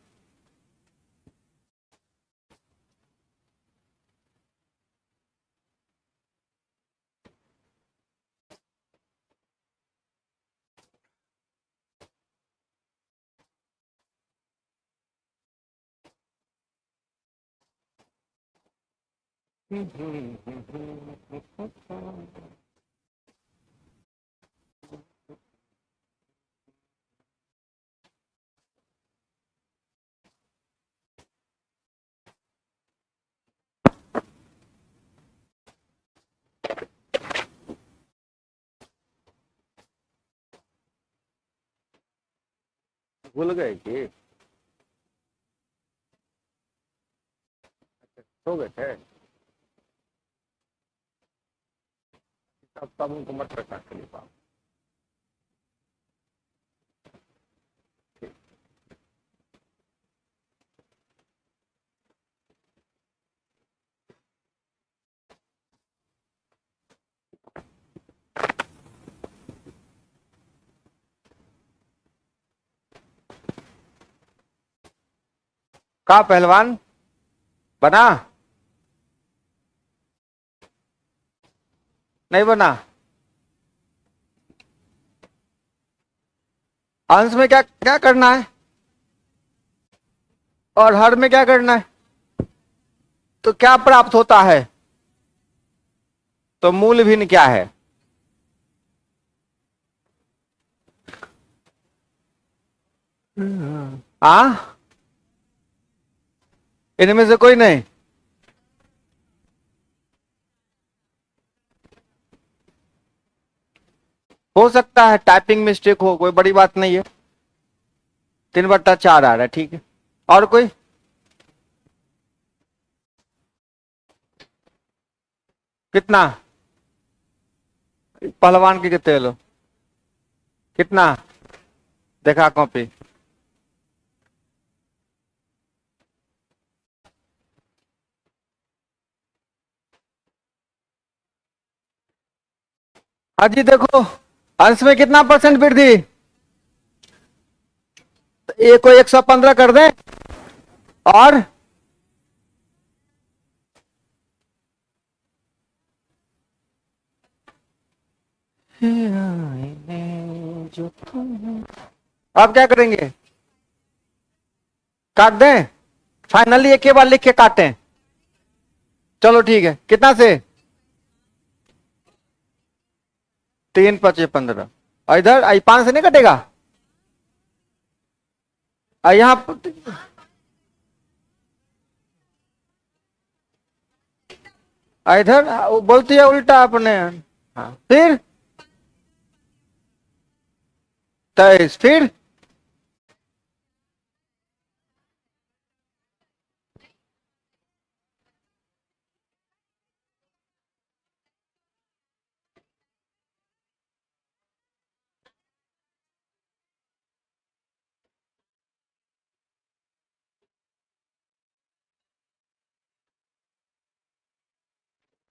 भूल गए कि सो गए थे? तब उनको मत रखा के लिए पाओ। का पहलवान बना? नहीं बना? अंश में क्या क्या करना है और हर में क्या करना है? तो क्या प्राप्त होता है? तो मूल भिन्न क्या है? आ इनमें से कोई नहीं? हो सकता है टाइपिंग मिस्टेक हो, कोई बड़ी बात नहीं है। 3/4 आ रहा है, ठीक है। और कोई? कितना? पहलवान की कितने लो? कितना? देखा कॉपी? हाँ जी, देखो अंश में कितना परसेंट वृद्धि? ए को 115 कर दें और अब क्या करेंगे? काट दें? फाइनली एक ही बार लिख के काटें? चलो ठीक है, कितना से? 3×5 = 15। और इधर आई 5 से नहीं कटेगा? यहाँ इधर वो बोलती है उल्टा अपने। हाँ फिर 23, फिर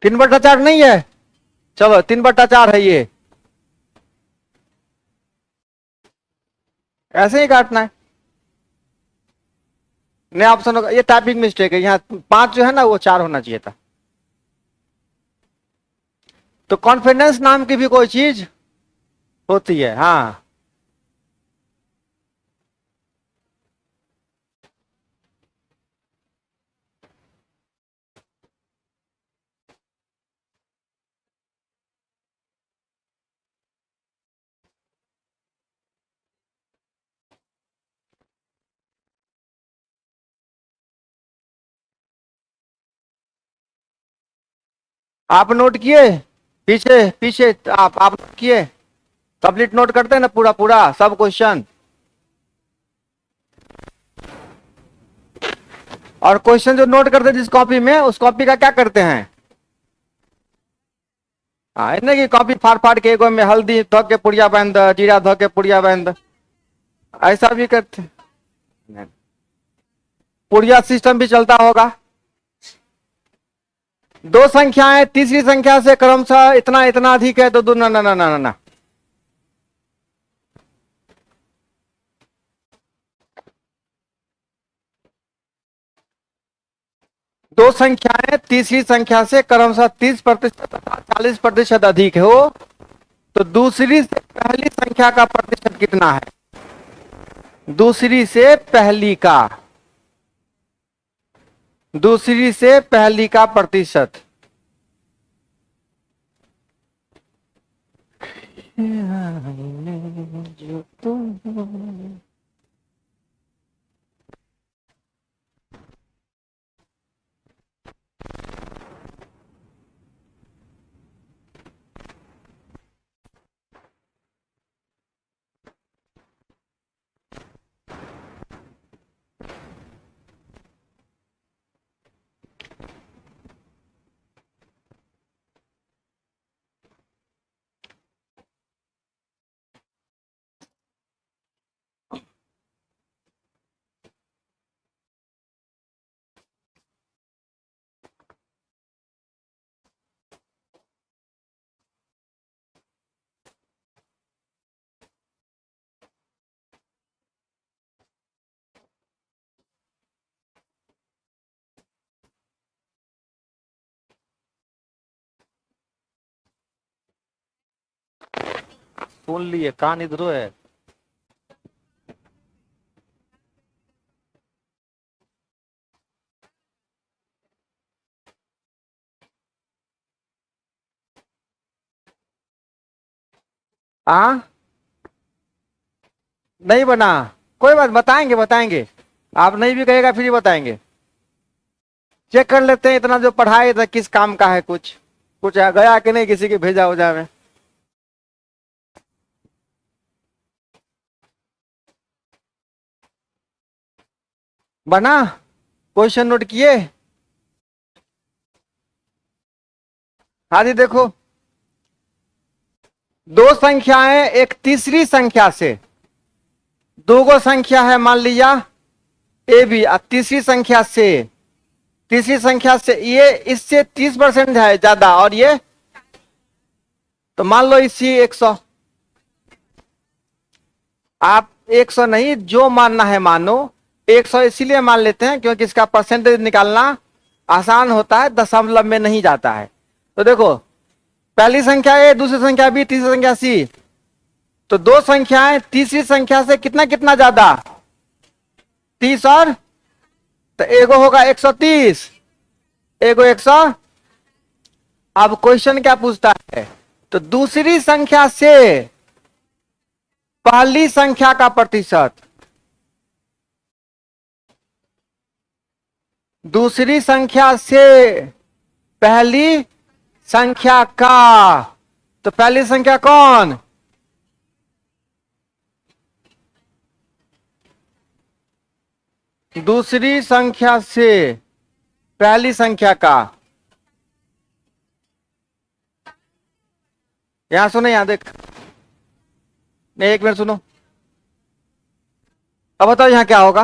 3/4 नहीं है? चलो 3/4 है ये। ऐसे ही काटना है। नया ऑप्शन होगा, ये टाइपिंग मिस्टेक है, यहाँ 5 जो है ना वो 4 होना चाहिए था। तो कॉन्फिडेंस नाम की भी कोई चीज होती है, हाँ। आप नोट किए? पीछे पीछे आप नोट किए? कंप्लीट नोट करते हैं ना पूरा पूरा सब क्वेश्चन? और क्वेश्चन जो नोट करते हैं जिस कॉपी में, उस कॉपी का क्या करते हैं? हाँ, इतने की कॉपी फाड़ फाड़ के एगो में हल्दी धो के पुड़िया बांध दो, जीरा धो के पुड़िया बांध दो, ऐसा भी करते हैं। पुड़िया सिस्टम भी चलता होगा। दो संख्याएं तीसरी संख्या से क्रमशः इतना इतना अधिक है तो दो, ना ना ना ना ना। दो संख्याएं तीसरी संख्या से क्रमशः 30% तथा 40% अधिक हो तो दूसरी से पहली संख्या का प्रतिशत कितना है? दूसरी से पहली का, दूसरी से पहली का प्रतिशत। जो तुम सुन लिए, कान इधर है। हाँ, नहीं बना। कोई बात, बताएंगे बताएंगे। आप नहीं भी कहेगा फिर भी बताएंगे। चेक कर लेते हैं इतना जो पढ़ाए था किस काम का है, कुछ कुछ गया कि नहीं किसी के भेजा उजा में। बना, क्वेश्चन नोट किए। हाँ जी देखो, दो संख्याएं एक तीसरी संख्या से, दो गो संख्या है मान लिया ए बी, और तीसरी संख्या से ये इससे 30% है ज्यादा, और ये तो मान लो इसी 100। आप 100 नहीं, जो मानना है मानो। 100 इसीलिए मान लेते हैं क्योंकि इसका परसेंटेज निकालना आसान होता है, दशमलव में नहीं जाता है। तो देखो, पहली संख्या ए, दूसरी संख्या बी, तीसरी संख्या सी। तो दो संख्याएं तीसरी संख्या से कितना कितना ज्यादा, 30, और तो एगो होगा 130, एगो 100। अब क्वेश्चन क्या पूछता है, तो दूसरी संख्या से पहली संख्या का प्रतिशत, दूसरी संख्या से पहली संख्या का, तो पहली संख्या कौन, दूसरी संख्या से पहली संख्या का। यहां सुनो, यहां देख, नहीं एक मिनट सुनो। अब बताओ यहां क्या होगा।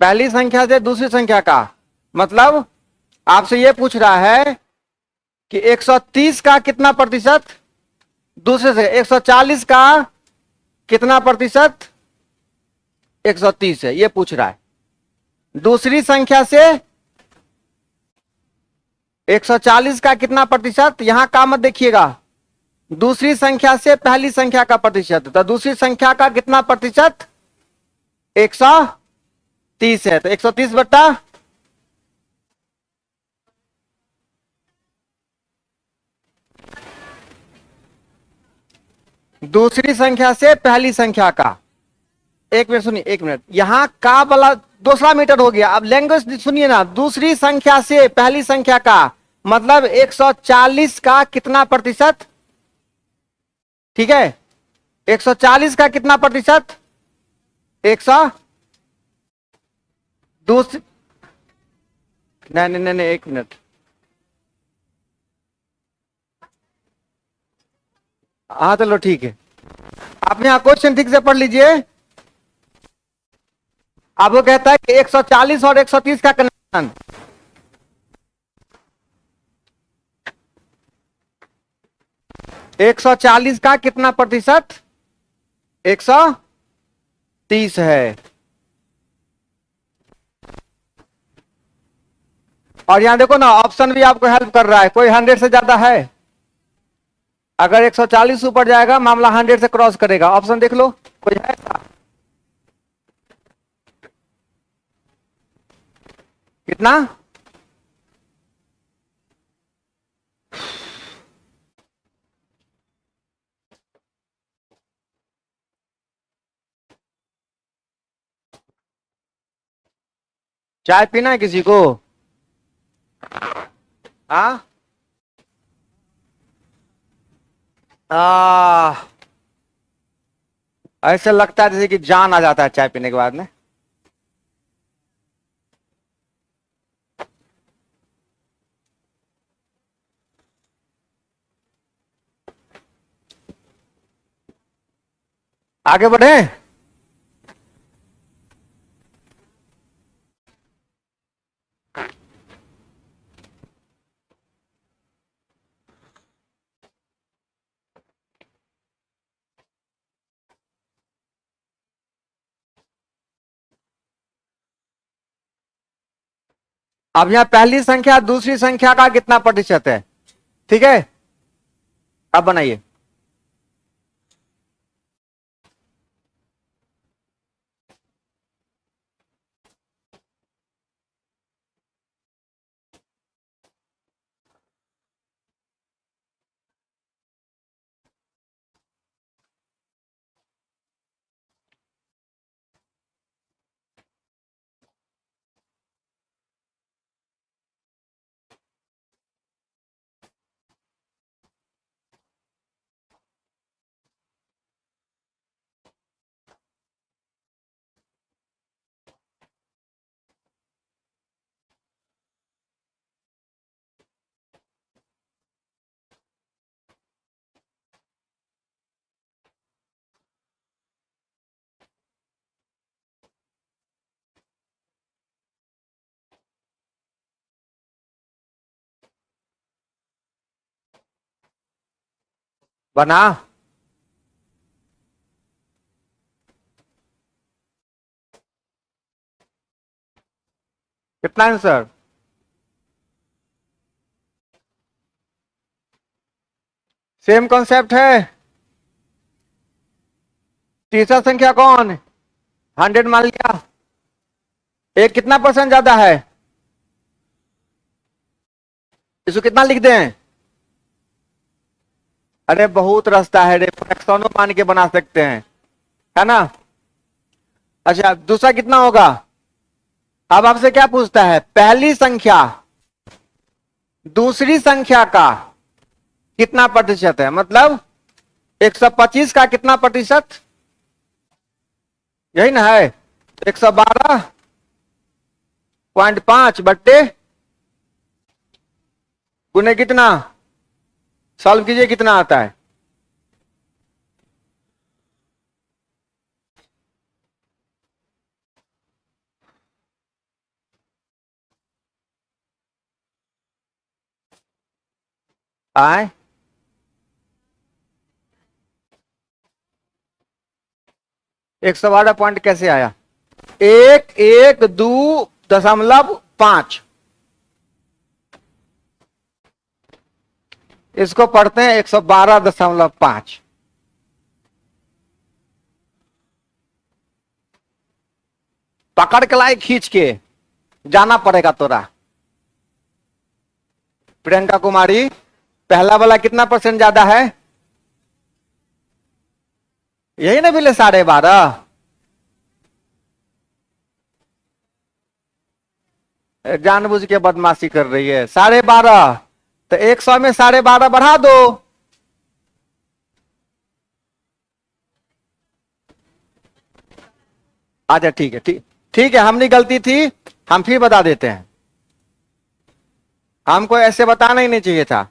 पहली संख्या से दूसरी संख्या का मतलब आपसे यह पूछ रहा है कि 130 का कितना प्रतिशत, दूसरे से 140 का कितना प्रतिशत 130 है, यह पूछ रहा है। दूसरी संख्या से 140 का कितना प्रतिशत, यहां का मत देखिएगा, दूसरी संख्या से पहली संख्या का प्रतिशत। तो दूसरी संख्या का कितना प्रतिशत 130 है, तो 130 बट्टा दूसरी संख्या से पहली संख्या का। एक मिनट सुनिए, एक मिनट, यहां का वाला दूसरा मीटर हो गया। अब लैंग्वेज सुनिए ना, दूसरी संख्या से पहली संख्या का मतलब 140 का कितना प्रतिशत, ठीक है, 140 का कितना प्रतिशत, 100, दूसरी, नहीं नहीं नहीं नहीं, एक मिनट। हाँ चलो ठीक है, आप यहाँ क्वेश्चन ठीक से पढ़ लीजिए। अब वो कहता है कि 140 और 130 का कनेक्शन, 140 का कितना प्रतिशत 130 है। और यहां देखो ना, ऑप्शन भी आपको हेल्प कर रहा है, कोई 100 से ज्यादा है। अगर 140 ऊपर जाएगा मामला 100 से क्रॉस करेगा, ऑप्शन देख लो, कोई है ऐसा? कितना, चाय पीना है किसी को? हाँ, ऐसे लगता है जैसे कि जान आ जाता है चाय पीने के बाद में। आगे बढ़े। अब यहां पहली संख्या दूसरी संख्या का कितना प्रतिशत है? ठीक है, अब बनाइए। बना। कितना आंसर? सेम कॉन्सेप्ट है। तीसरा संख्या कौन? 100 मान लिया। एक कितना परसेंट ज्यादा है? इसको कितना लिख दें? अरे बहुत रास्ता है रे, फ्रैक्शनों मान के बना सकते हैं, है ना। अच्छा दूसरा कितना होगा? अब आपसे क्या पूछता है? पहली संख्या दूसरी संख्या का कितना प्रतिशत है, मतलब 125 का कितना प्रतिशत? यही ना है। 112.5 बट्टे गुने कितना? सॉल्व कीजिए, कितना आता है? आए 112 पॉइंट कैसे आया? 112.5। इसको पढ़ते हैं 112.5। पकड़ के लाए, खींच के जाना पड़ेगा तोरा। प्रियंका कुमारी, पहला वाला कितना परसेंट ज्यादा है? यही ना बोले 12.5। जानबूझ के बदमाशी कर रही है। 12.5 तो 100 में 12.5 बढ़ा दो। अच्छा ठीक है, ठीक ठीक है, हमने गलती थी, हम फिर बता देते हैं। हमको ऐसे बताना ही नहीं चाहिए था।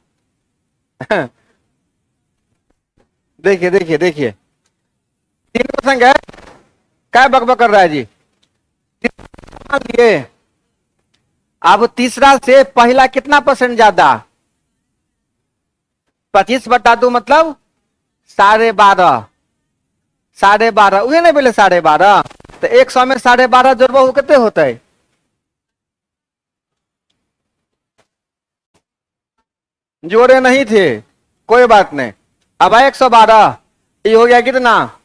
देखिए देखिए देखिए, तीन प्रसंग है। क्या बकबक कर रहा है जी? मान लिए, अब तीसरा से पहला कितना परसेंट ज्यादा? 25/2 मतलब 12.5। 12.5 उहे नहीं बोले 12.5। तो 100 में 12.5 जोड़बो कितने होते? जोड़े नहीं थे, कोई बात नहीं। अब आए 112, ये हो गया कितना?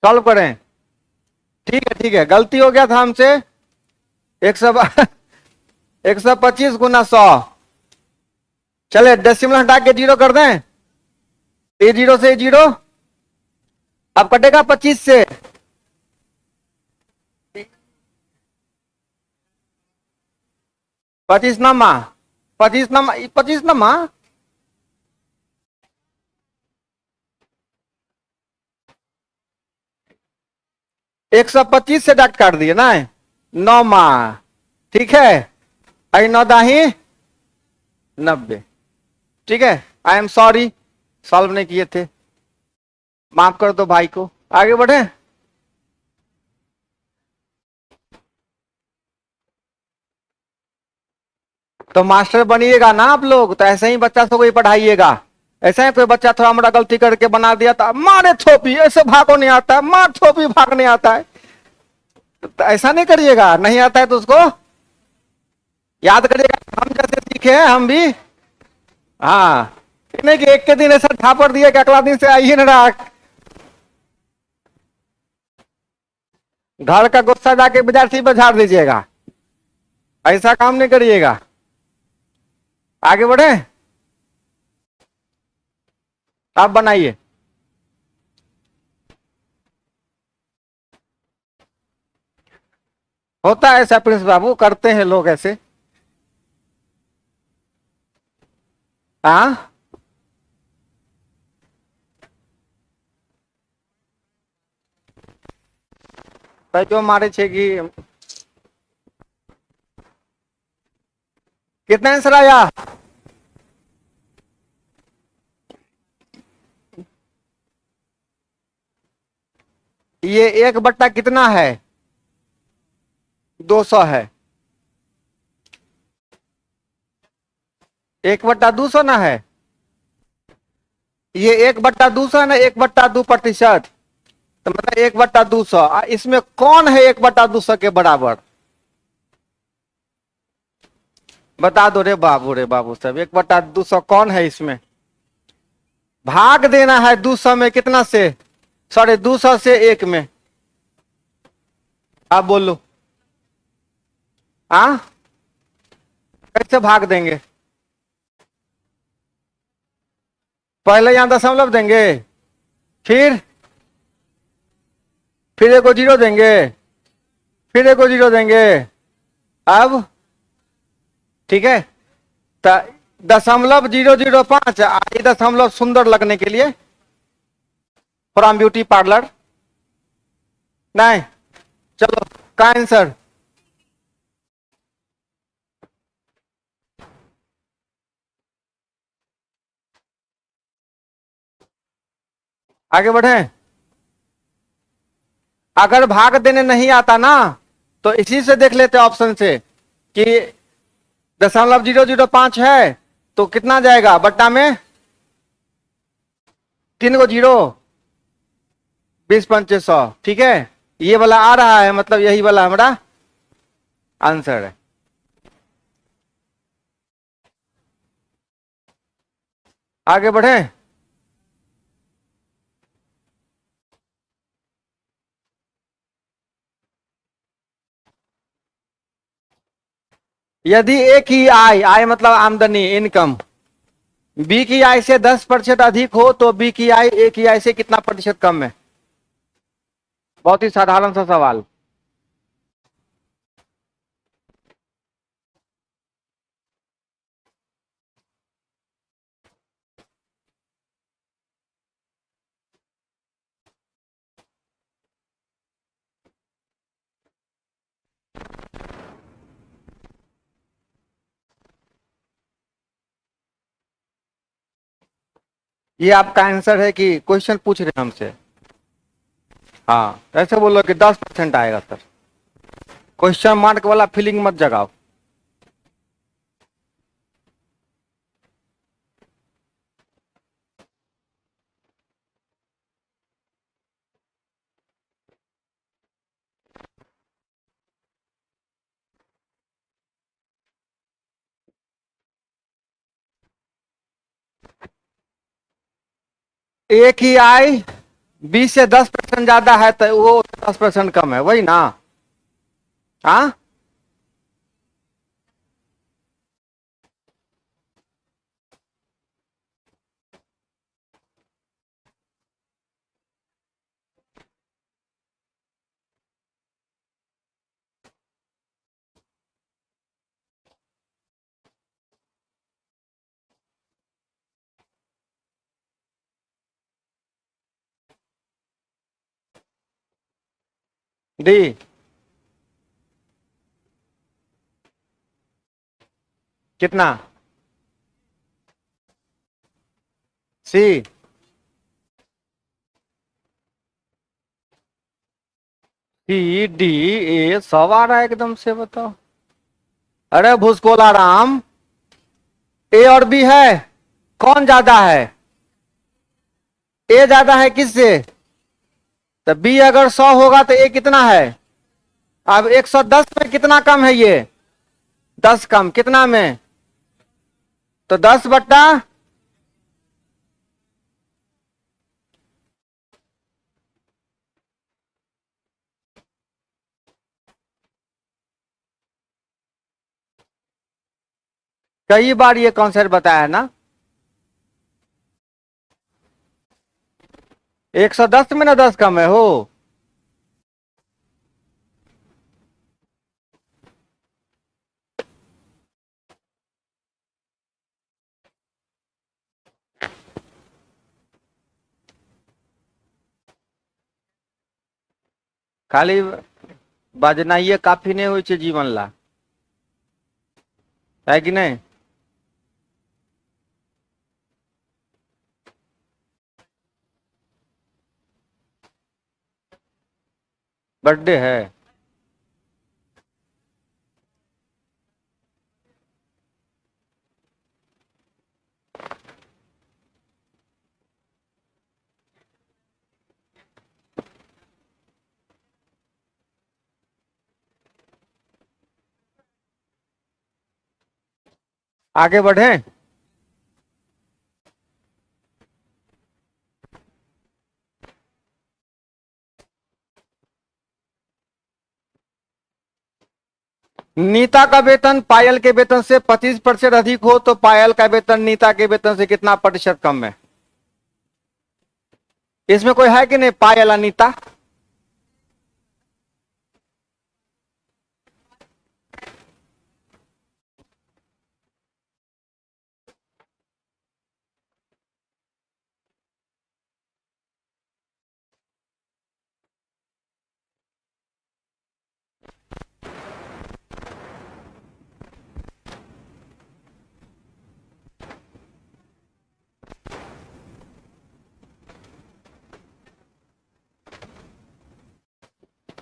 सॉल्व करें। ठीक है ठीक है, गलती हो गया था हमसे। 100 125 गुना 100। चले डेसिमल हटा के जीरो कर दें। ये जीरो से जीरो, अब कटेगा 25 से। 25 नमा, 25 नमा, 25 नमा। 125 से डॉट काट दिए ना, 9 माह। ठीक है, आई 9 दाही 90। ठीक है, आई एम सॉरी, सॉल्व नहीं किए थे, माफ कर दो भाई को। आगे बढ़े। तो मास्टर बनिएगा ना आप लोग, तो ऐसे ही बच्चा सबको ही पढ़ाइएगा। ऐसा है कोई बच्चा थोड़ा मोड़ा गलती करके बना दिया था, मारे थोपी, ऐसे भागो नहीं आता है, मार थोपी भागने आता है, तो ऐसा नहीं करिएगा। नहीं आता है तो उसको याद करिएगा, हम जैसे सीखे हैं हम भी। हाँ, नहीं कि एक के दिन ऐसा झापड़ दिया कि अगला दिन से आइए ना रहा। घर का गुस्सा जाके विद्यार्थी पर झाड़ दीजिएगा, ऐसा काम नहीं करिएगा। आगे बढ़े, आप बनाइए। होता है ऐसा प्रिंस बाबू, करते हैं लोग ऐसे। हाँ, जो मारे छे कि कितना आंसर आया। ये 1 बट्टा कितना है, 200 है। 1/200 ना है, ये 1/200 है ना, 1/2%। तो मतलब 1/200, इसमें कौन है 1/200 के बराबर, बता दो रे बाबू साहब, 1/200 कौन है इसमें। भाग देना है 200 में, कितना से, सॉरी 200 से 1 में। आप बोलो, हाँ कैसे भाग देंगे। पहले यहां दशमलव देंगे, फिर एक को जीरो देंगे, फिर एक को जीरो देंगे। अब ठीक है, तो 0.005, ये दशमलव सुंदर लगने के लिए, फ्रॉम ब्यूटी पार्लर। नहीं, चलो का आंसर। आगे बढ़े। अगर भाग देने नहीं आता ना, तो इसी से देख लेते ऑप्शन से कि 0.005 है, तो कितना जाएगा बट्टा में, 3 को जीरो, 20×500। ठीक है, ये वाला आ रहा है, मतलब यही वाला हमारा आंसर है। आगे बढ़े। यदि ए की आय, आय मतलब आमदनी, इनकम, बी की आय से 10% अधिक हो, तो बी की आय ए की आय से कितना प्रतिशत कम है। बहुत ही साधारण सा सवाल। ये आपका आंसर है कि क्वेश्चन पूछ रहे हैं हमसे। हाँ, ऐसे बोलो कि 10% आएगा सर, क्वेश्चन मार्क वाला फीलिंग मत जगाओ। ए की आय 20 से 10% ज्यादा है, तो वो 10% कम है, वही ना। हाँ, डी। कितना? सी। सी डी ए सब आ रहा है एकदम से, बताओ। अरे भूसकोला राम, ए और बी है, कौन ज्यादा है? ए ज्यादा है किससे? तो बी अगर 100 होगा तो ए कितना है? अब 110 में कितना कम है ये? 10 कम, कितना में? तो 10 बट्टा, कई बार ये कॉन्सेप्ट बताया है ना। 110 में ना 10 कम है हो। खाली बजना ये काफी नहीं हुई जीवन ला, है कि नहीं? बर्थडे है। आगे बढ़े। नीता का वेतन पायल के वेतन से 25% अधिक हो तो पायल का वेतन नीता के वेतन से कितना प्रतिशत कम है? इसमें कोई है कि नहीं, पायल और नीता?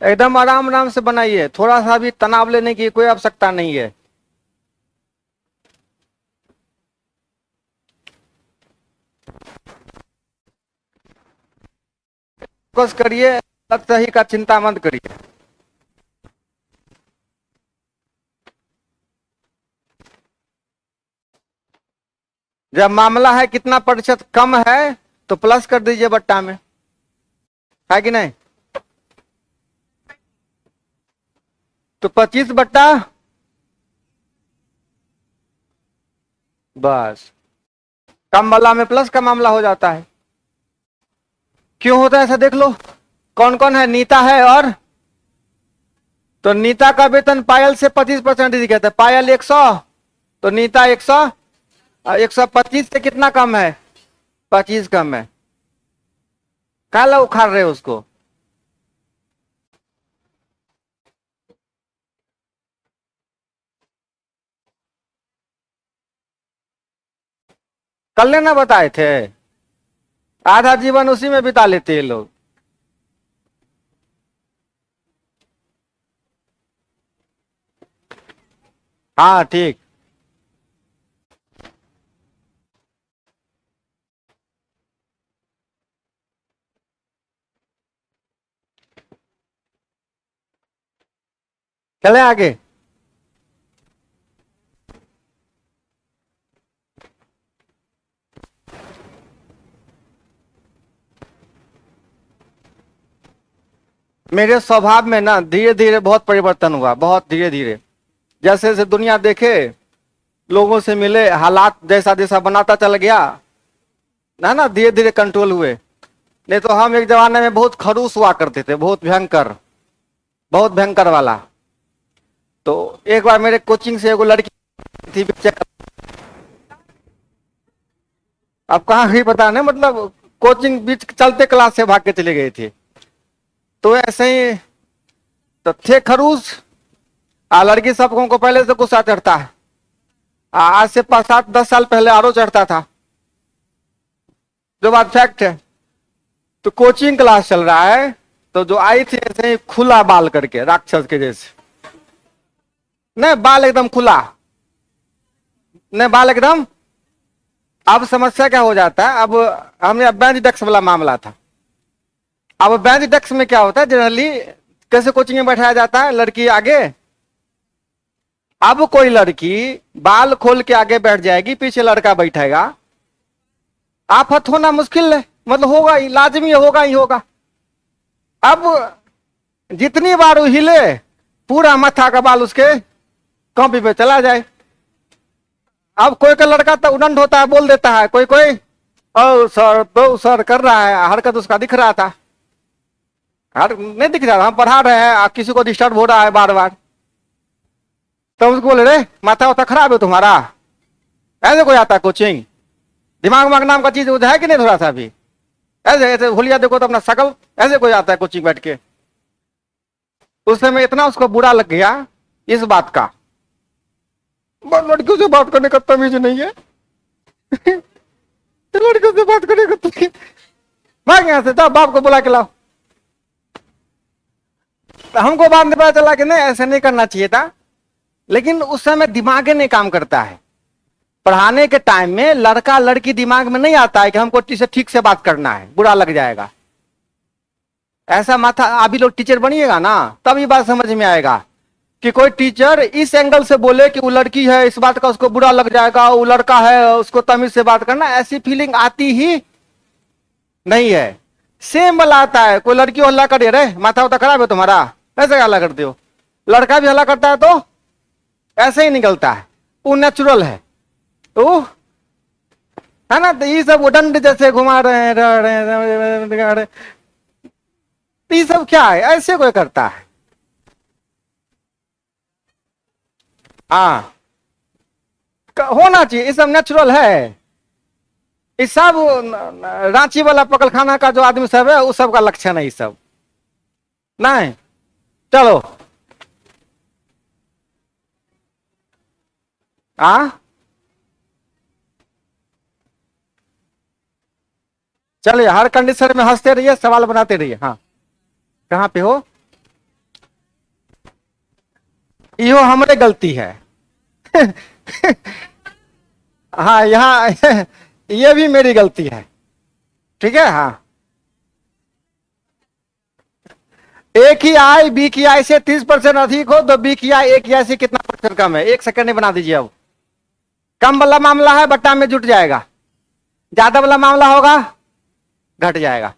एकदम आराम आराम से बनाइए, थोड़ा सा भी तनाव लेने की कोई आवश्यकता नहीं है। फोकस करिए, लक्ष्य सही का चिंता मत करिए। जब मामला है कितना प्रतिशत कम है तो प्लस कर दीजिए बट्टा में, है कि नहीं? तो 25 बट्टा, बस। कम वाला में प्लस का मामला हो जाता है। क्यों होता है ऐसा देख लो। कौन कौन है? नीता है और, तो नीता का वेतन पायल से 25% ही कहते हैं। पायल 100 तो नीता 100, 125 से कितना कम है? 25 कम है। काला उखाड़ रहे हो उसको। कल ने ना बताए थे, आधा जीवन उसी में बिता लेते हैं लोग। हाँ ठीक। चले आगे। मेरे स्वभाव में ना धीरे धीरे बहुत परिवर्तन हुआ, बहुत धीरे धीरे। जैसे जैसे दुनिया देखे, लोगों से मिले, हालात जैसा जैसा बनाता चल गया ना, धीरे धीरे कंट्रोल हुए। नहीं तो हम एक जमाने में बहुत खड़ूस हुआ करते थे, बहुत भयंकर, बहुत भयंकर वाला। तो एक बार मेरे कोचिंग से एगो लड़की थी, अब कहाँ गई पता नहीं, मतलब कोचिंग बीच चलते क्लास से भाग के चले गए थे। तो ऐसे ही तो थे खरूस। लड़की सबको को पहले से गुस्सा चढ़ता है। आज से 5 7 10 साल पहले आरो चढ़ता था, जो बात फैक्ट है। तो कोचिंग क्लास चल रहा है, तो जो आई थी ऐसे ही खुला बाल करके राक्षस के जैसे, नहीं बाल एकदम खुला, नहीं बाल एकदम। अब समस्या क्या हो जाता है, अब हमने बेंच डेस्क वाला मामला था। अब बेंच डेस्क में क्या होता है, जनरली कैसे कोचिंग में बैठाया जाता है, लड़की आगे। अब कोई लड़की बाल खोल के आगे बैठ जाएगी, पीछे लड़का बैठेगा, आफत होना मुश्किल है, मतलब होगा ही, लाजमी होगा ही होगा। अब जितनी बार वो हिले, पूरा माथा का बाल उसके कॉपी पे चला जाए। अब कोई का लड़का तो उदंड होता है, बोल देता है, कोई कोई ओ सर दो सर कर रहा है, हरकत उसका दिख रहा था, हर नहीं दिख रहा था, हम पढ़ा रहे हैं, किसी को डिस्टर्ब हो रहा है बार बार, तो उसको बोले रे माथा वाथा खराब है तुम्हारा, ऐसे कोई आता है कोचिंग, दिमाग वाग नाम का चीज है कि नहीं थोड़ा सा भी, ऐसे ऐसे भूलिया देखो तो अपना शकल, ऐसे कोई आता है कोचिंग बैठ के। उस समय इतना उसको बुरा लग गया इस बात का, लड़कियों से बात करने का तमीज नहीं है। लड़कियों से बात करने का तमीज, भाग यहां से, जाओ बाप को बुला के लाओ। तो हमको बाद में पता चला कि नहीं ऐसे नहीं करना चाहिए था, लेकिन उस समय दिमाग नहीं काम करता है। पढ़ाने के टाइम में लड़का लड़की दिमाग में नहीं आता है कि हमको से ठीक से बात करना है, बुरा लग जाएगा। ऐसा माथा, अभी लोग टीचर बनिएगा ना तब ये बात समझ में आएगा कि कोई टीचर इस एंगल से बोले कि वो लड़की है, इस बात का उसको बुरा लग जाएगा, वो लड़का है उसको तमीज से बात करना, ऐसी फीलिंग आती ही नहीं है। सेम वाला आता है, कोई लड़की हल्ला करे रे माथा उता खराब है तुम्हारा, ऐसे हल्ला करते हो, लड़का भी हल्ला करता है तो ऐसे ही निकलता है, वो नेचुरल है। तो है ना, तो ये सब उदंड जैसे घुमा रहे हैं, तो ये सब क्या है, ऐसे कोई करता है? हाँ होना चाहिए, ये सब नेचुरल है। ये सब रांची वाला पकड़खाना का जो आदमी सब है उस सब का लक्षण है ये सब, नहीं। चलो चलिए, हर कंडीशन में हंसते रहिए, सवाल बनाते रहिए। हाँ कहाँ पे हो, यो हमारे गलती है। हाँ यहाँ ये भी मेरी गलती है, ठीक है। हाँ ए की आई बी की आई से 30% अधिक हो तो बी की आई ए की आई से कितना परसेंट कम है, 1 सेकंड में बना दीजिए। अब कम वाला मामला है बट्टा में जुट जाएगा, ज्यादा वाला मामला होगा घट जाएगा।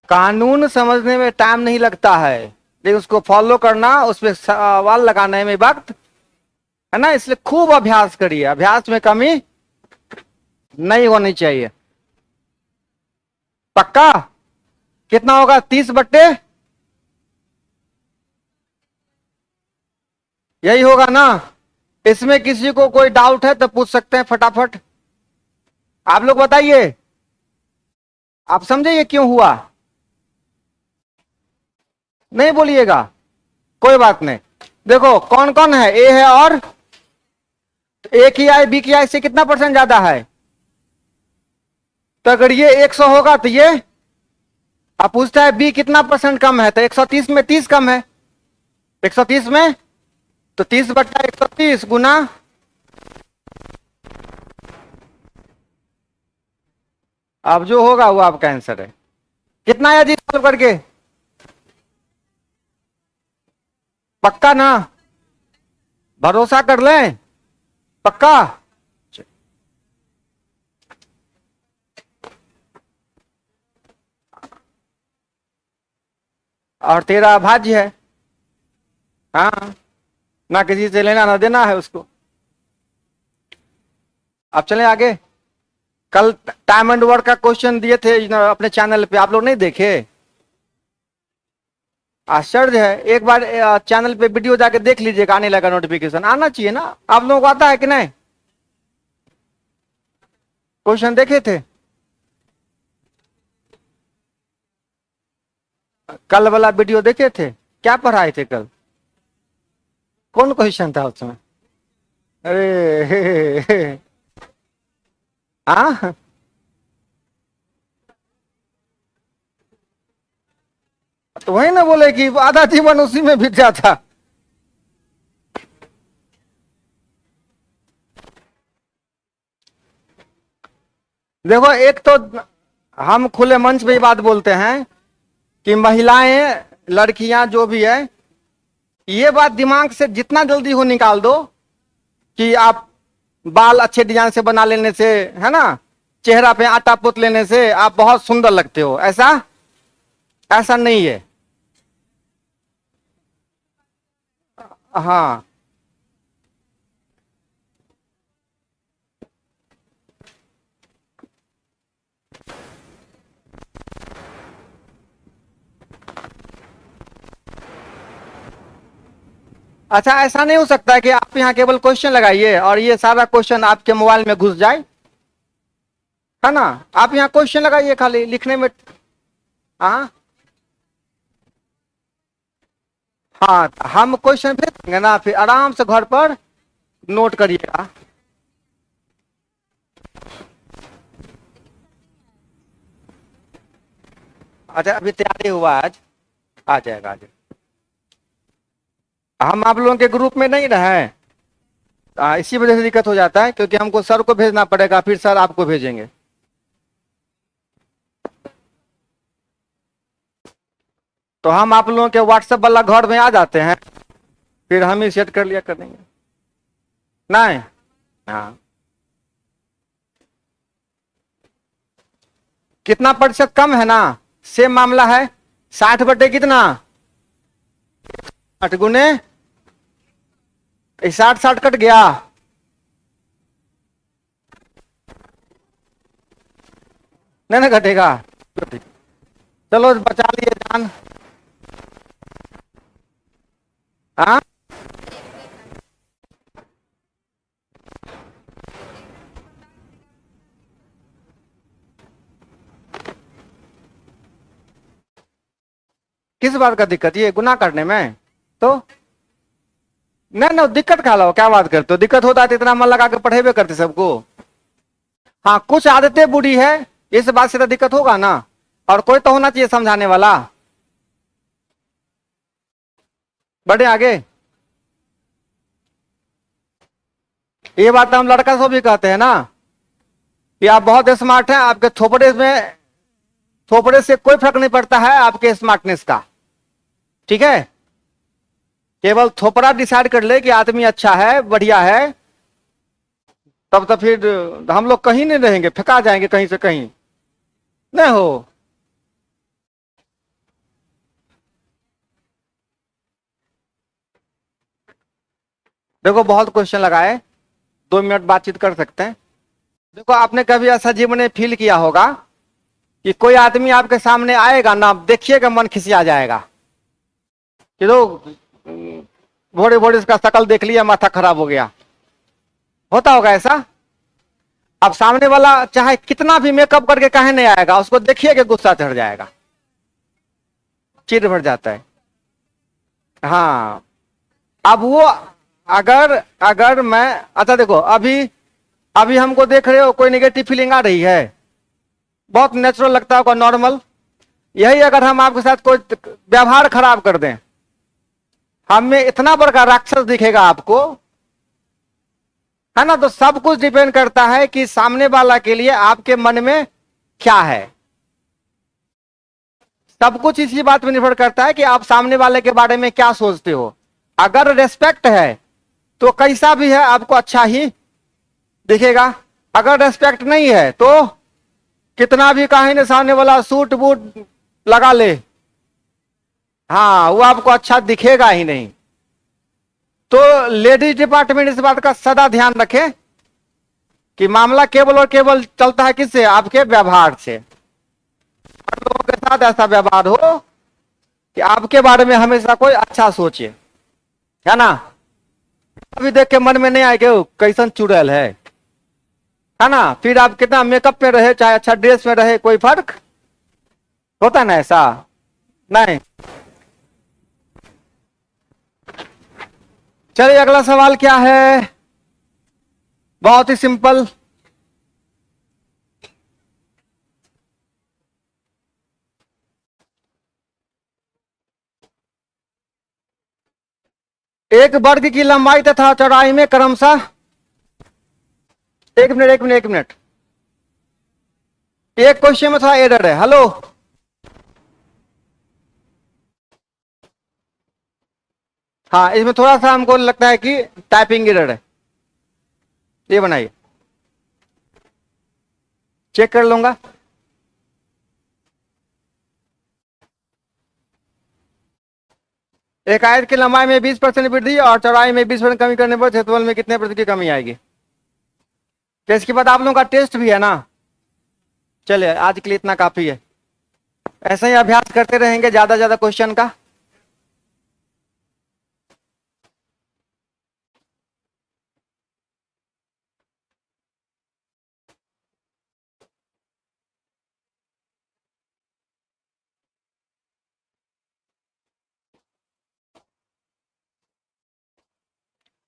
कानून समझने में टाइम नहीं लगता है, लेकिन उसको फॉलो करना, उस पर सवाल लगाने में वक्त है ना, इसलिए खूब अभ्यास करिए, अभ्यास में कमी नहीं होनी चाहिए। पक्का? कितना होगा, 30/, यही होगा ना? इसमें किसी को कोई डाउट है तो पूछ सकते हैं फटाफट, आप लोग बताइए, आप समझे ये क्यों हुआ? नहीं बोलिएगा, कोई बात नहीं। देखो कौन कौन है, ए है और ए की आई बी की आई से कितना परसेंट ज्यादा है, तो अगर ये 100 होगा तो ये, अब पूछता है बी कितना परसेंट कम है, तो 130 में 30 कम है, 130 में तो 30/130 गुना, अब जो होगा वो आपका आंसर है। कितना है जी सॉल्व करके? पक्का ना? भरोसा कर लें? पक्का? और तेरा भाज्य है, हाँ, ना किसी से लेना ना देना है उसको। अब चलें आगे। कल टाइम एंड वर्क का क्वेश्चन दिए थे अपने चैनल पे, आप लोग नहीं देखे? आश्चर्य है, एक बार चैनल पे वीडियो जाके देख लीजिएगा, आने लगा नोटिफिकेशन, आना चाहिए ना। आप लोगों को आता है कि नहीं? क्वेश्चन देखे थे कल वाला वीडियो, देखे थे? क्या पढ़ाए थे कल? कौन क्वेश्चन था उसमें? अरे हाँ, तो वही ना बोले कि आधा जीवन उसी में बीत जाता। देखो, एक तो हम खुले मंच पे ये बात बोलते हैं कि महिलाएं, लड़कियां जो भी है, ये बात दिमाग से जितना जल्दी हो निकाल दो कि आप बाल अच्छे डिजाइन से बना लेने से, है ना, चेहरा पे आटा पोत लेने से आप बहुत सुंदर लगते हो, ऐसा ऐसा नहीं है। हाँ, अच्छा, ऐसा नहीं हो सकता है कि आप यहाँ केवल क्वेश्चन लगाइए और ये सारा क्वेश्चन आपके मोबाइल में घुस जाए, है ना? आप यहाँ क्वेश्चन लगाइए खाली लिखने में। हाँ हाँ, हम क्वेश्चन भेज देंगे ना, फिर आराम से घर पर नोट करिएगा। अच्छा, अभी तैयारी हुआ आज, आ जाएगा आज। हम आप लोगों के ग्रुप में नहीं रहे, इसी वजह से दिक्कत हो जाता है, क्योंकि हमको सर को भेजना पड़ेगा, फिर सर आपको भेजेंगे। तो हम आप लोगों के व्हाट्सएप वाला घर में आ जाते हैं, फिर हम ही सेट कर लिया करेंगे। नहीं, हाँ, कितना प्रतिशत कम है ना, सेम मामला है। 60 बटे कितना, 8 गुने 60, 60 कट गया। नहीं ना घटेगा। चलो बचा लिए जान। हाँ, किस बात का दिक्कत, ये गुनाह करने में? तो नहीं ना, दिक्कत खा लो, क्या बात करते हो? दिक्कत होता है तो इतना मन लगा के पढ़ेबे करते सबको। हाँ, कुछ आदतें बुरी है, इस बात से तो दिक्कत होगा ना, और कोई तो होना चाहिए समझाने वाला। बढ़े आगे। ये बात हम लड़का से भी कहते हैं ना कि आप बहुत स्मार्ट हैं, आपके थोपड़े से कोई फर्क नहीं पड़ता है आपके स्मार्टनेस का, ठीक है? केवल थोपड़ा डिसाइड कर ले कि आदमी अच्छा है, बढ़िया है, तब तो फिर हम लोग कहीं नहीं रहेंगे, फेंका जाएंगे कहीं से कहीं, नहीं हो। देखो, बहुत क्वेश्चन लगाए, 2 मिनट बातचीत कर सकते हैं। देखो, आपने कभी ऐसा जीवन में फील किया होगा कि कोई आदमी आपके सामने आएगा ना, देखिएगा मन खिसिया जाएगा कि लोग भोरे भोरे इसका शकल देख लिया, माथा खराब हो गया, होता होगा ऐसा। अब सामने वाला चाहे कितना भी मेकअप करके कहे नहीं आएगा, उसको देखिए कि गुस्सा चढ़ जाएगा, चिढ़ भर जाता है। हाँ, अब वो, अगर अगर मैं, अच्छा देखो, अभी अभी हमको देख रहे हो, कोई नेगेटिव फीलिंग आ रही है, बहुत नेचुरल लगता होगा, नॉर्मल। यही अगर हम आपके साथ कोई व्यवहार खराब कर दें, हम में इतना बड़ा राक्षस दिखेगा आपको, है ना? तो सब कुछ डिपेंड करता है कि सामने वाला के लिए आपके मन में क्या है। सब कुछ इसी बात में निर्भर करता है कि आप सामने वाले के बारे में क्या सोचते हो। अगर रेस्पेक्ट है तो कैसा भी है आपको अच्छा ही दिखेगा, अगर रेस्पेक्ट नहीं है तो कितना भी कहीं ने सामने वाला सूट बूट लगा ले, हाँ, वो आपको अच्छा दिखेगा ही नहीं। तो लेडीज डिपार्टमेंट इस बात का सदा ध्यान रखे कि मामला केवल और केवल चलता है किससे? आपके व्यवहार से। और लोगों के साथ ऐसा व्यवहार हो कि आपके बारे में हमेशा कोई अच्छा सोचे, है ना? अभी देख के मन में नहीं आए कि कैसन चुड़ैल है ना? फिर आप कितना मेकअप में रहे, चाहे अच्छा ड्रेस में रहे, कोई फर्क होता है ना ऐसा? नहीं। चलिए अगला सवाल क्या है? बहुत ही सिंपल। एक वर्ग की लंबाई तथा चौड़ाई में क्रमशः, एक मिनट एक मिनट एक मिनट, एक क्वेश्चन में थोड़ा एरर है। हेलो, हाँ इसमें थोड़ा सा हमको लगता है कि टाइपिंग एरर है। ये बनाइए, चेक कर लूंगा। एक आयत की लंबाई में 20% वृद्धि और चौड़ाई में 20% कमी करने पर क्षेत्रफल में कितने प्रतिशत की कमी आएगी? तो इसके बाद आप लोगों का टेस्ट भी है ना। चलिए आज के लिए इतना काफी है। ऐसे ही अभ्यास करते रहेंगे ज्यादा ज्यादा क्वेश्चन का।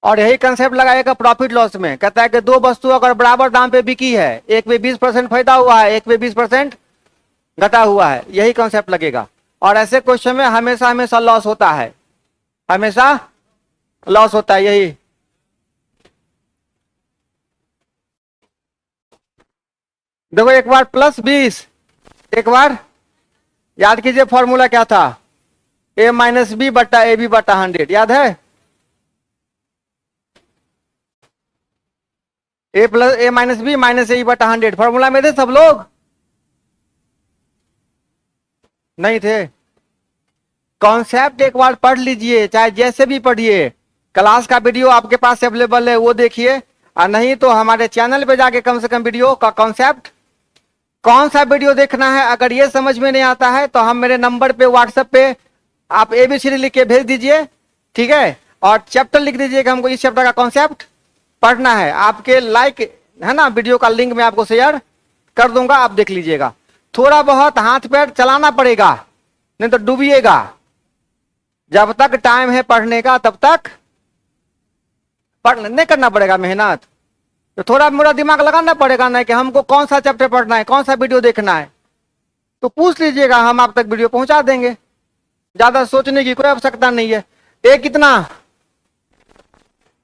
और यही कंसेप्ट लगाएगा प्रॉफिट लॉस में। कहता है कि दो वस्तु अगर बराबर दाम पे बिकी है, एक में 20% फायदा हुआ है, एक में 20% घटा हुआ है, यही कंसेप्ट लगेगा। और ऐसे क्वेश्चन में हमेशा हमेशा लॉस होता है, हमेशा लॉस होता है। यही देखो, एक बार +20, एक बार याद कीजिए फॉर्मूला क्या था? A-B/AB/100, याद है? A+A-B-A/100 फॉर्मूला में थे सब लोग? नहीं थे? कॉन्सेप्ट एक बार पढ़ लीजिए, चाहे जैसे भी पढ़िए। क्लास का वीडियो आपके पास अवेलेबल है, वो देखिए। और नहीं तो हमारे चैनल पे जाके कम से कम वीडियो का कॉन्सेप्ट, कौन सा वीडियो देखना है, अगर ये समझ में नहीं आता है तो हम मेरे नंबर पे व्हाट्सएप पे आप ABCD लिख के भेज दीजिए, ठीक है? और चैप्टर लिख दीजिए कि हमको इस चैप्टर का कॉन्सेप्ट पढ़ना है। आपके लाइक है ना, वीडियो का लिंक मैं आपको शेयर कर दूंगा, आप देख लीजिएगा। थोड़ा बहुत हाथ पैर चलाना पड़ेगा, नहीं तो डूबिएगा। जब तक टाइम है पढ़ने का तब तक नहीं करना पड़ेगा मेहनत। तो थोड़ा मोड़ा दिमाग लगाना पड़ेगा ना कि हमको कौन सा चैप्टर पढ़ना है, कौन सा वीडियो देखना है। तो पूछ लीजिएगा, हम आप तक वीडियो पहुंचा देंगे। ज्यादा सोचने की कोई आवश्यकता नहीं है। ए कितना,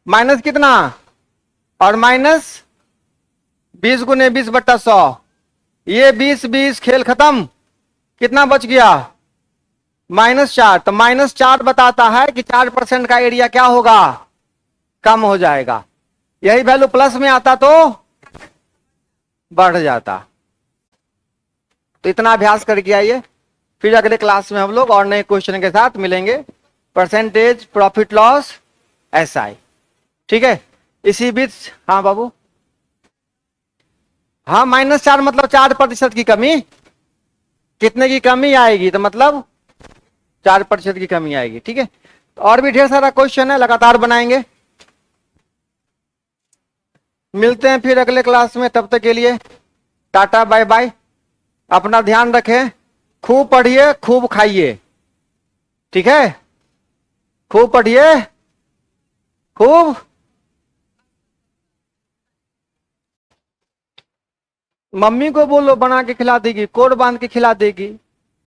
माइनस कितना, और -20 × 20/100। ये 20 खेल खत्म। कितना बच गया? -4। तो -4 बताता है कि 4% का एरिया क्या होगा? कम हो जाएगा। यही वैल्यू प्लस में आता तो बढ़ जाता। तो इतना अभ्यास करके आइए, फिर अगले क्लास में हम लोग और नए क्वेश्चन के साथ मिलेंगे। परसेंटेज, प्रॉफिट लॉस, SI, ठीक है? इसी बीच, हाँ बाबू, हाँ -4 मतलब 4% की कमी। कितने की कमी आएगी? तो मतलब 4% की कमी आएगी, ठीक है? और भी ढेर सारा क्वेश्चन है, लगातार बनाएंगे। मिलते हैं फिर अगले क्लास में, तब तक के लिए टाटा बाय बाय। अपना ध्यान रखें, खूब पढ़िए, खूब खाइए, ठीक है? खूब पढ़िए, खूब। मम्मी को बोलो बना के खिला देगी, कोड बांध के खिला देगी।